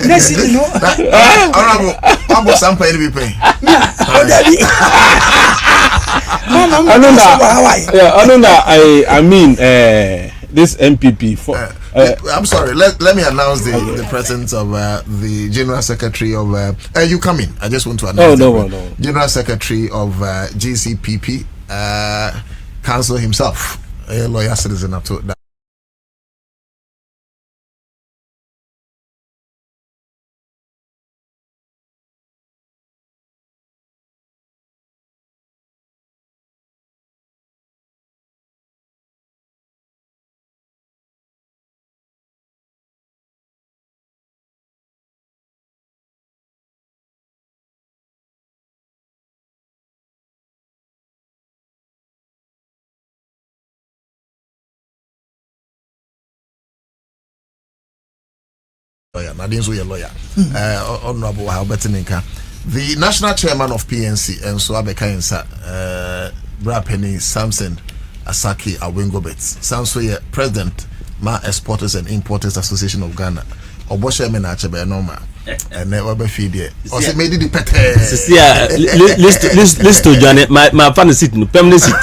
Next you know. How about some pay to be paying? Yeah. I don't know. I mean this MPP for. I'm sorry. Let me announce the presence of the General Secretary of. You come in. I just want to announce. No. General Secretary of GCPP, Council himself, a lawyer citizen up to that. Lawyer, Honorable Albertininka, the national chairman of PNC, and so Abekainsa, Brapeni Samson Asaki Awingobets, Samsoye president, Exporters and Importers Association of Ghana, Oboshe Menache Noma, and never be feed it. Also, made it pete. List to Janet, my fan is sitting, permanent seat.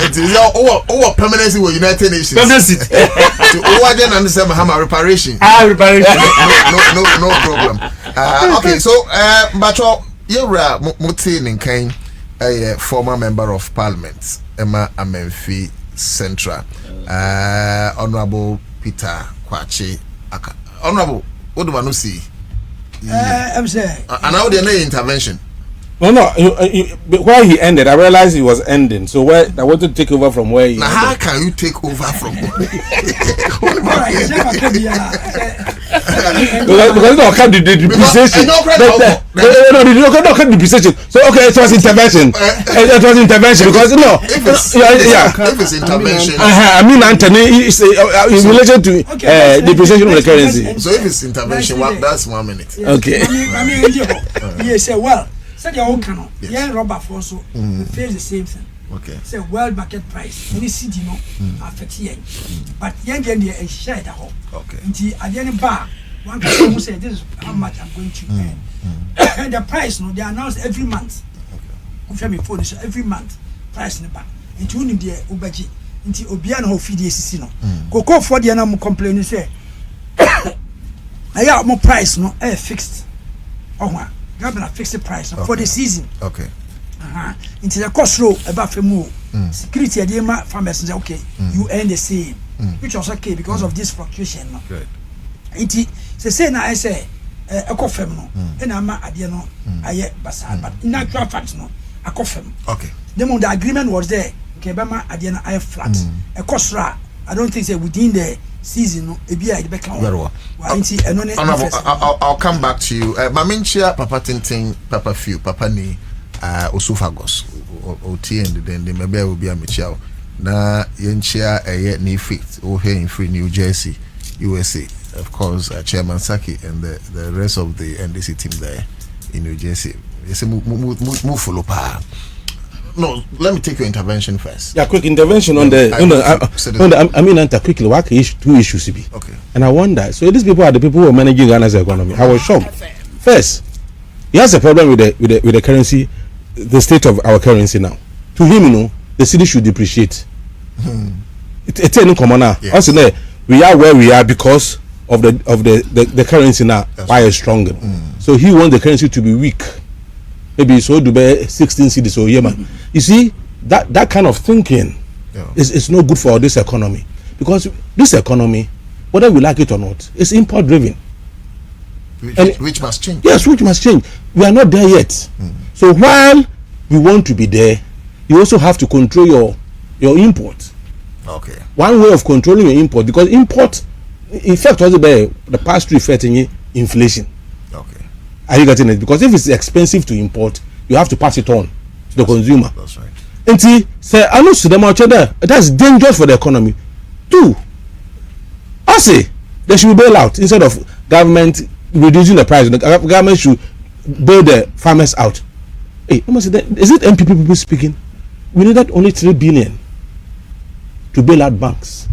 It is all permanency with United Nations. Permanent seat. To Owagen and the Hammer reparation. Reparation. No problem. Okay, so, Bacho, you're Mutin in Kane, a former member of Parliament, Emma Amenfi Central, Honorable Peter Kwachi. Honorable, what do I see? I'm saying. And now there's no intervention. No. Where he ended, I realized he was ending. So where I wanted to take over from where he. Now, how can you take over from? Because no, can't the depreciation. No, can't depreciation. So okay, it was intervention. It was intervention because if it's intervention. I mean, Anthony is in relation to depreciation of the currency. So if it's intervention, that's 1 minute. Okay. Yes, well. Said your own canon. Yeah, rubber for so face the same thing. Okay. Say world market price. Any city no affect yen. But yen a share the whole. Okay. Until at the end bar, one person who say this is how much I'm going to earn. And the price no, they announce every month. Okay. Phone so every month price in the bar. Into him the ubaji. Until Obiano who feed the no. Cocoa for the animal complaining say. I got more price no fixed. Oh government fix the price for the season. Okay. Into the cost row about security adema farmers say okay, you earn the same. Which was okay because of this fluctuation. No? Good. Inti say na I say ekofem no and ama ade no aye basa but in actual fact no akofem. Okay. The agreement was there. Okay, bema ade no aye flat. Ekosra I don't think say within the season no ebi a de be kan. Very well. I'll come back to you. Maminchia Papa Tintin, Papa Few, Papa Ni Osufagos, OT and then the maybe will be a Michel. na yenchia ne fit here in free New Jersey, USA. Of course, Chairman Saki and the rest of the NDC team there in New Jersey. They say move follow pa. No, let me take your intervention first. Yeah, quick intervention on the I mean, quickly, what two issues to be. Okay. And I wonder, so these people are the people who are managing Ghana's economy. I was shocked. First, he has a problem with the currency, the state of our currency now. To him, you know, the city should depreciate. It's any common now. Also, we are where we are because of the currency now. Why is stronger? So he wants the currency to be weak. Maybe so Dubai 16 cities or Yemen. You see that kind of thinking is no good for this economy, because this economy, whether we like it or not, is import driven. Which must change. Yes, which must change. We are not there yet. So while we want to be there, you also have to control your import. Okay. One way of controlling your import, because import effect was the past effect in inflation. Okay. Are you getting it? Because if it's expensive to import, you have to pass it on to the consumer. That's right. And see, say, I know to them out there, that's dangerous for the economy. Two, I say there should be bailout instead of government reducing the price. The government should bail the farmers out. Hey, is it NPP people speaking? We needed only 3 billion to bail out banks.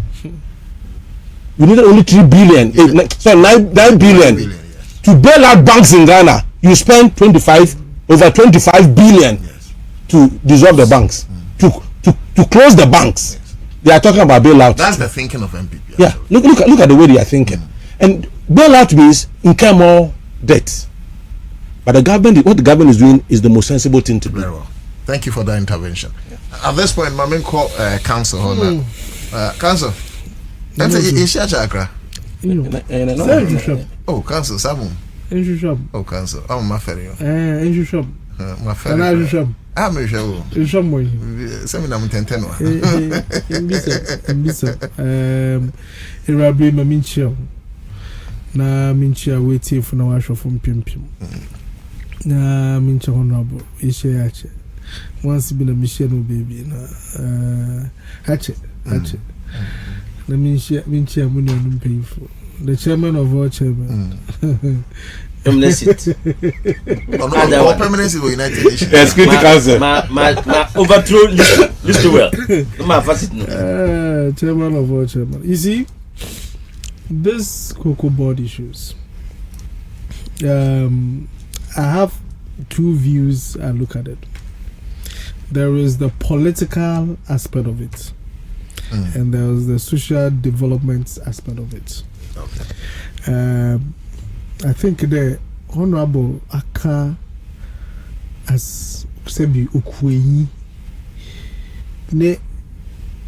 We needed only 3 billion. Yeah. Sorry, 9 billion. Yes. To bail out banks in Ghana, you spend over 25 billion to dissolve the banks, to close the banks. Yes. They are talking about bailout. That's the thinking of NPP. Yeah, look at the way they are thinking. And bailout means incur more debt. But what the government is doing is the most sensible thing to do. Very well. Thank you for that intervention. At this point, my main call council. Council. Oh, council, Samu. Oh, council. Oh, my ferry. My ferry. I'm a show. Seminar Tenteno. Irabri Maminchio. Na Minchia waiting for no show from Pimpim. Na Mincha Honorable. Ishache. Once been a Michelle baby. Hatchet. The Minchia Munion painful. The chairman of all chairman. Permanency. Permanency United Nations. Yes, critical council. My overthrow list well. My facet. Chairman of all chairman. You see, this cocoa board issues. I have two views. I look at it. There is the political aspect of it, and there is the social development aspect of it. Okay. I think the Honorable Aka as Sebi Ukweyi ne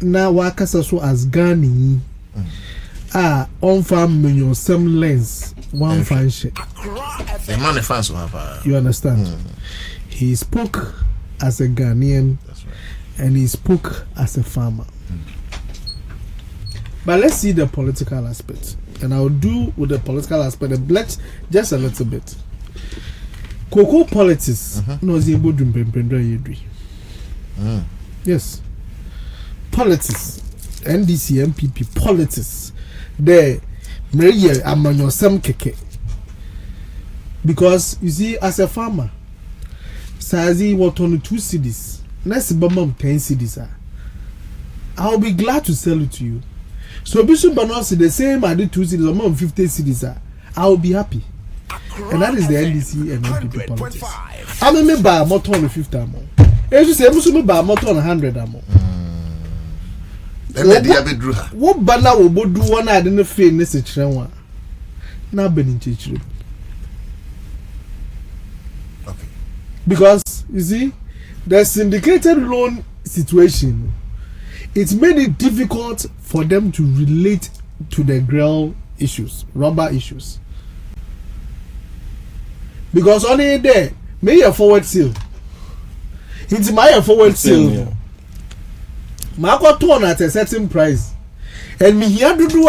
na wakasa so as Ghani on farm menyo some lens one function. The man fans will have you understand? He spoke as a Ghanaian. That's right. And he spoke as a farmer. But let's see the political aspect. And I'll do with the political aspect, just a little bit. Cocoa politics, no able to yes. Politics, NDC, MPP, politics. There, Maria, I'm on your some keke. Because you see, as a farmer, Sazi what on 2 cities, next bump 10 cities. I'll be glad to sell it to you. So Bishop Banos the same I did 2 cities or 50 cities. I'll be happy. And that is the NDC and MPP politics. I'm a member of more than 50 ammo. As you say, I'm a member of more than 100 ammo. What banner will do one I didn't feel necessary one. Now Benin Church. Okay. Because you see, the syndicated loan situation, it's made it difficult for them to relate to the grill issues, rubber issues. Because only there, may a forward sale. It's my forward sale. Marco torn at a certain price. And me here to do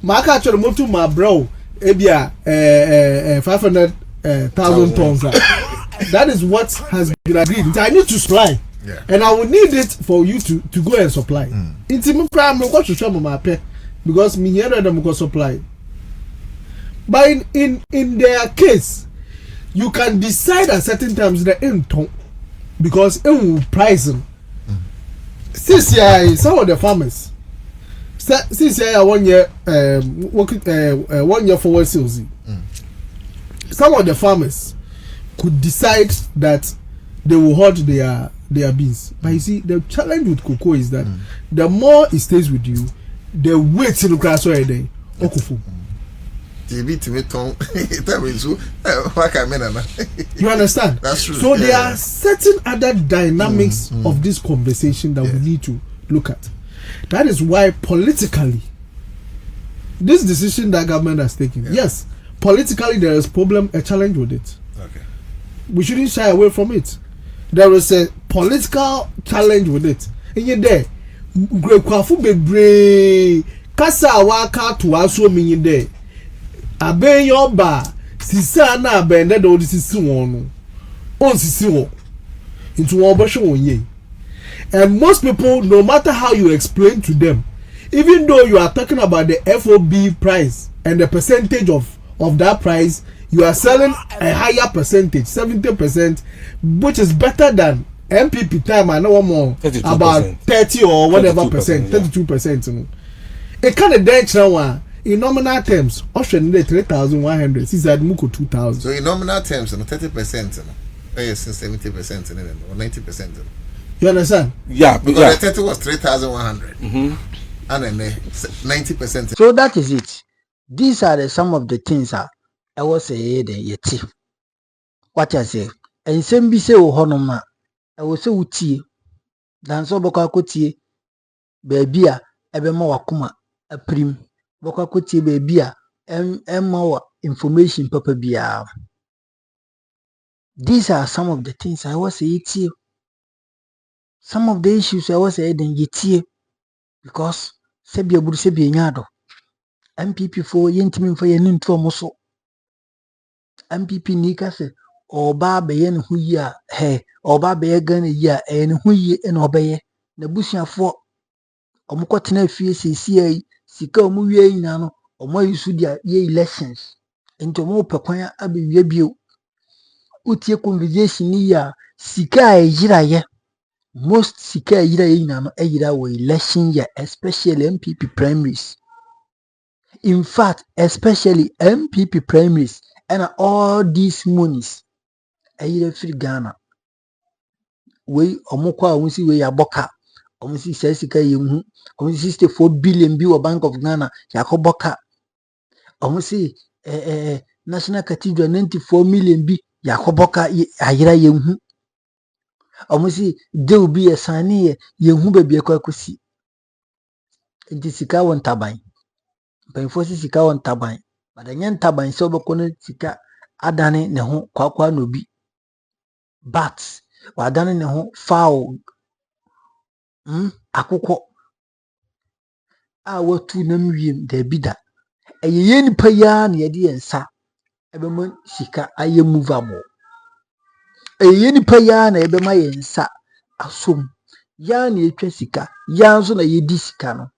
Marco actually moved to my bro, Ebia 500,000 tons. That is what has been agreed. I need to supply. Yeah. And I will need it for you to go and supply. It's in prime what to show my pay because me here them go supply. But in their case, you can decide at certain times the end because it will price them. CCI, some of the farmers. CCI 1 year 1 year forward sales. Some of the farmers could decide that they will hold their beans. But you see, the challenge with cocoa is that the more it stays with you, the weight in the grass all day. You understand? That's true. So there are certain other dynamics of this conversation that we need to look at. That is why politically, this decision that government has taken, yes, politically there is a challenge with it. Okay. We shouldn't shy away from it. There is a political challenge with it. And yet there, Grekwafu bebre kasa waka to aso mi there. Abe yoba sisa na abende do sisi won. On sisi won. Into one basho ye. And most people, no matter how you explain to them, even though you are talking about the FOB price and the percentage of that price, you are selling a higher percentage, 70%, which is better than MPP time. I know more 32%. About 30 or whatever percent, 32%. It kind of dance now. In nominal terms, Ocean 3,100. Since I moved to 2,000. So in nominal terms, 30%, yes, 70%, or 90%. You understand? Yeah, because the 30 was 3,100. And then 90%. So that is it. These are some of the things I was saying. What I say, and some be say, oh, Honoma, I was so tea. Dan so boka kotie, baby, ebema wakuma, a prim, boka kotie, baby, emma information, papa bia. These are some of the things I was saying. Some of the issues I was saying, yet because Sebia would say be nyado. MPP for yentimin for yen into moso. MPP nika se oba beyen hu ya he oba be gan ya en hu yi en obeye na busuafo omukotena fie sisi sika omu wie nyina no omo yisu dia ye elections ento mo pekwan abewie bio utie conversation ni ya sika ejira ye most sika ejira ye nyina no ejira wo election year, especially MPP primaries. In fact, especially MPP primaries and all these monies ejira free Ghana we omukwa onsi we yaboka onsi sika yehu onsi 64 billion bi wo Bank of Ghana yakoboka onsi National Cathedral 94 million bi yakoboka ayira yehu onsi de obi esane yehu bebie kwakosi nti sika won taban penfosi sika won taban badanya taban so bokono sika adane ne ho kwakwa no bi but wadane ne ho foul akukọ a watu nam wiem da bida eyeye nipa ya na yede yensa ebema sika aye movable eyeye nipa ya na ebema yensa asom ya na etwa sika ya nso na yedi sika no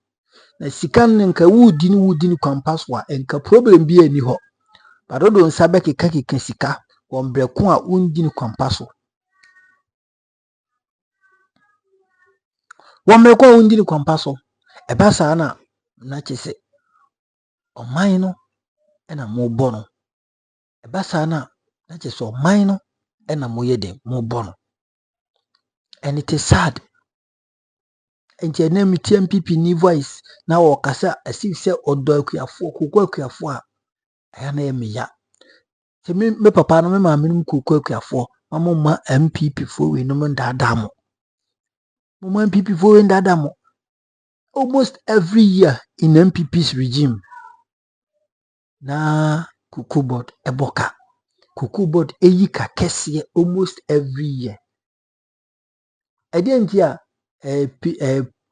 na sika nka wudi ni kwampaswa enka problem bi ani ho badodo nsa be keka sika wombreko a undi ni kwampaso wombreko undi ni kwampaso eba saa na chese oman no ena mo bono eba saa na chese oman no ena mo yede mo bono and it is sad and your name MPP ni voice na wo kasa asif se odo akuafo kokwa akuafo a aya na emiya se me papa no me maame no kokwa akuafo mama MPP fo we no ndada mo mama MPP fo we ndada mo almost every year in MPP's regime na kukubod eboka kukubod eyika kese almost every year edientia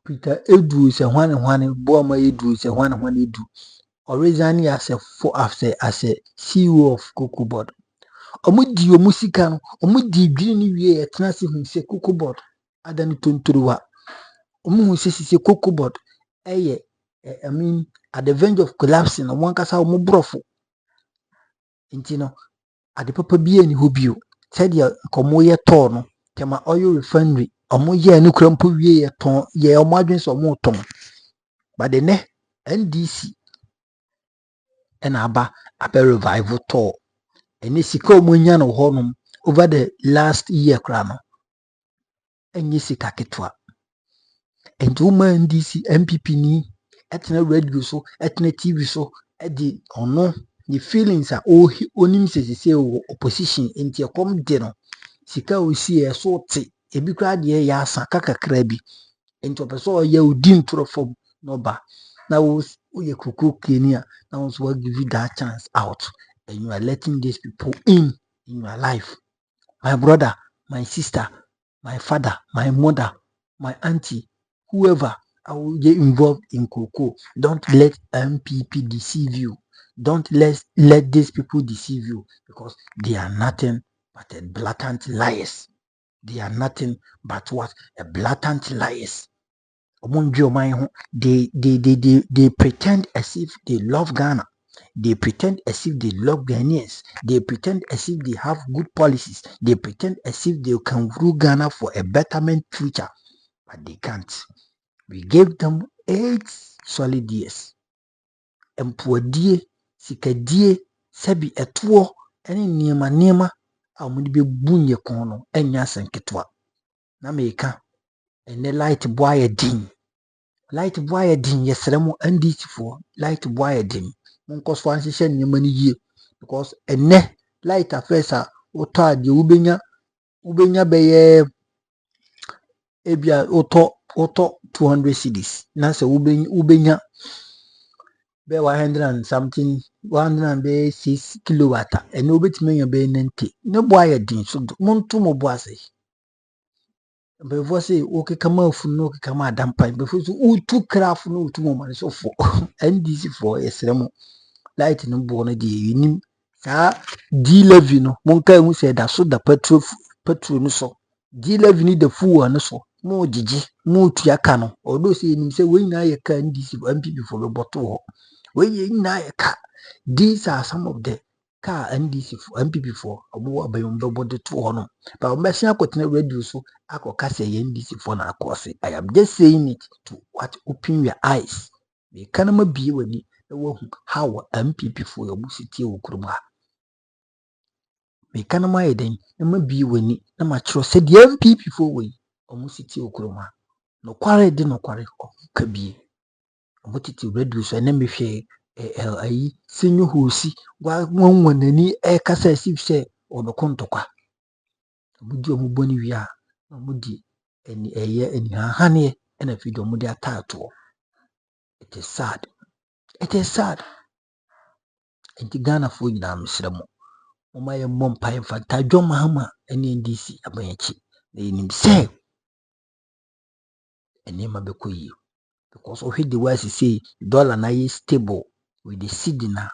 Peter Edu se hwane boama Edu se hwane Edu originally as a CEO of Kukubod omudi omusika no omudi dwiri ni wie etena se hu se Kukubod adani tunturuwa omu sisi cocoa board I mean at the verge of collapsing one kasa omu brofo nti no ade papa bi ani ho bio said ya komo ye to no tema oil refinery omu ye no krampo wie ye ton ye omu adwen so omu ton but the ne NDC and aba revival to eni sika omu nya no honum over the last year kra no enyi sika ketwa enti woman NDC MPP ni etna radio so etna TV so edi ono the feelings are onim sese opposition enti ekom de no sika osi e so te ebi kra de ya asa kakakra bi enti opeso ya odi ntoro fom no ba na wo ye kuku kenia na wo so give you that chance out and you are letting these people in your life. My brother, my sister, my father, my mother, my auntie, whoever I will get involved in cocoa. Don't let MPP deceive you. Don't let these people deceive you because they are nothing but a blatant liars. They are nothing but what? A blatant liars. They pretend as if they love Ghana. They pretend as if they love Ghanaians. They pretend as if they have good policies. They pretend as if they can rule Ghana for a betterment future. But they can't. We gave them 8 solid years. Empuadie, sikadie, sebi etuo, eni niema, amudi be bunye kono, enya senketwa. Na meka, ene light boy din. Light boy din yesremo NDC for light boy din. Monko so anhyehyɛ nneɛma no yie because ene light affairs a wotɔ ade wobenya bɛyɛ ebia wotɔ 200 cedis na sɛ wobenya bɛ 100 and something 106 kilowatt ene wobetumi anya bɛ 90 ne boy din so monto mo bo ase before say okay come out no okay come adampa before so utu craft no utu mo man so for NDC for esremo light no bo no de yinim sa D levy no monka hu say da so da petrol no so D levy ni da fuel no so mo gigi mo tua ka no odo say yinim say we nyina ye ka NDC MPP for be bottle ho we nyina ye ka. These are some of the car NDC for MPP for obo abayom be body to ho no but o mesia akotena radio so akoka say NDC for na akose. I am just saying it to what open your eyes. Me kanama bie wani na wo how MPP for your city okurum ha. Me kanama yeden na ma bie wani na ma kiro say the MPP for we omu city okurum ha. No kware de no kware ka bie. Omu titi radio so na me hwe Eii sinyo hosi wa nwanani kasa asif se odokontokwa obudi omuboni wi omudi eni eni hane na video omudi atato. It is sad enti Ghana fo nyina misremo moma ye mompa infanta John Mahama eni NDC abanyachi na yenim se eni ma bekoyi because of the way say dollar na is stable with the cedi na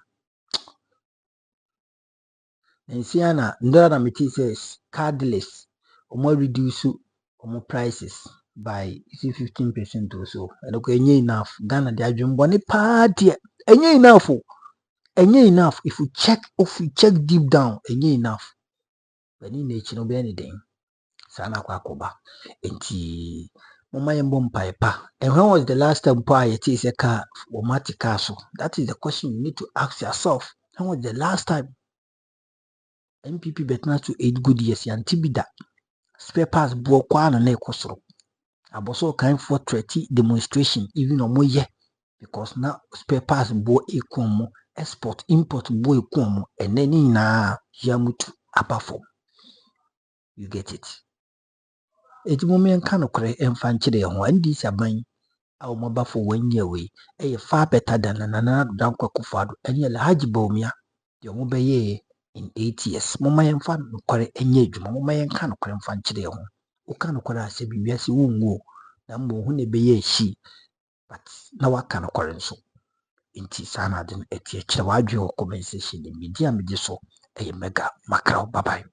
Siana ndora meti says cardless omo reduce omo prices by 15% or so. And okay, enough. Ghana they are jumboni party. Enough. Enough. If we check deep down, enough. But in nature no be anything. Sana kwa koba. Enti mama yembo mpaipa. And when was the last time pa yeti se car or mati castle? That is the question you need to ask yourself. When was the last time MPP betna to 8 good years yantibida spare parts bo kwa na ekosoro aboso kan for 30 demonstration even omoye because now spare parts bo ekomo export import bo ekomo eneni na yamutu apafo. You get it. Eti moment kan okre emfa nchire ho andi saban a omaba for 1 year we far better than nana dankwa kufado enye la haji bawumia yo mo beye in 8 years. Mama yemfa nokore enye adwuma mama yenka nokore mfa nchire ho uka nokore ase bi wiase wonwo na mbo hu ne beye hyi but na waka nokore nso inti sana den etie kire wadwe ho comment section media meje so mega makra bye bye.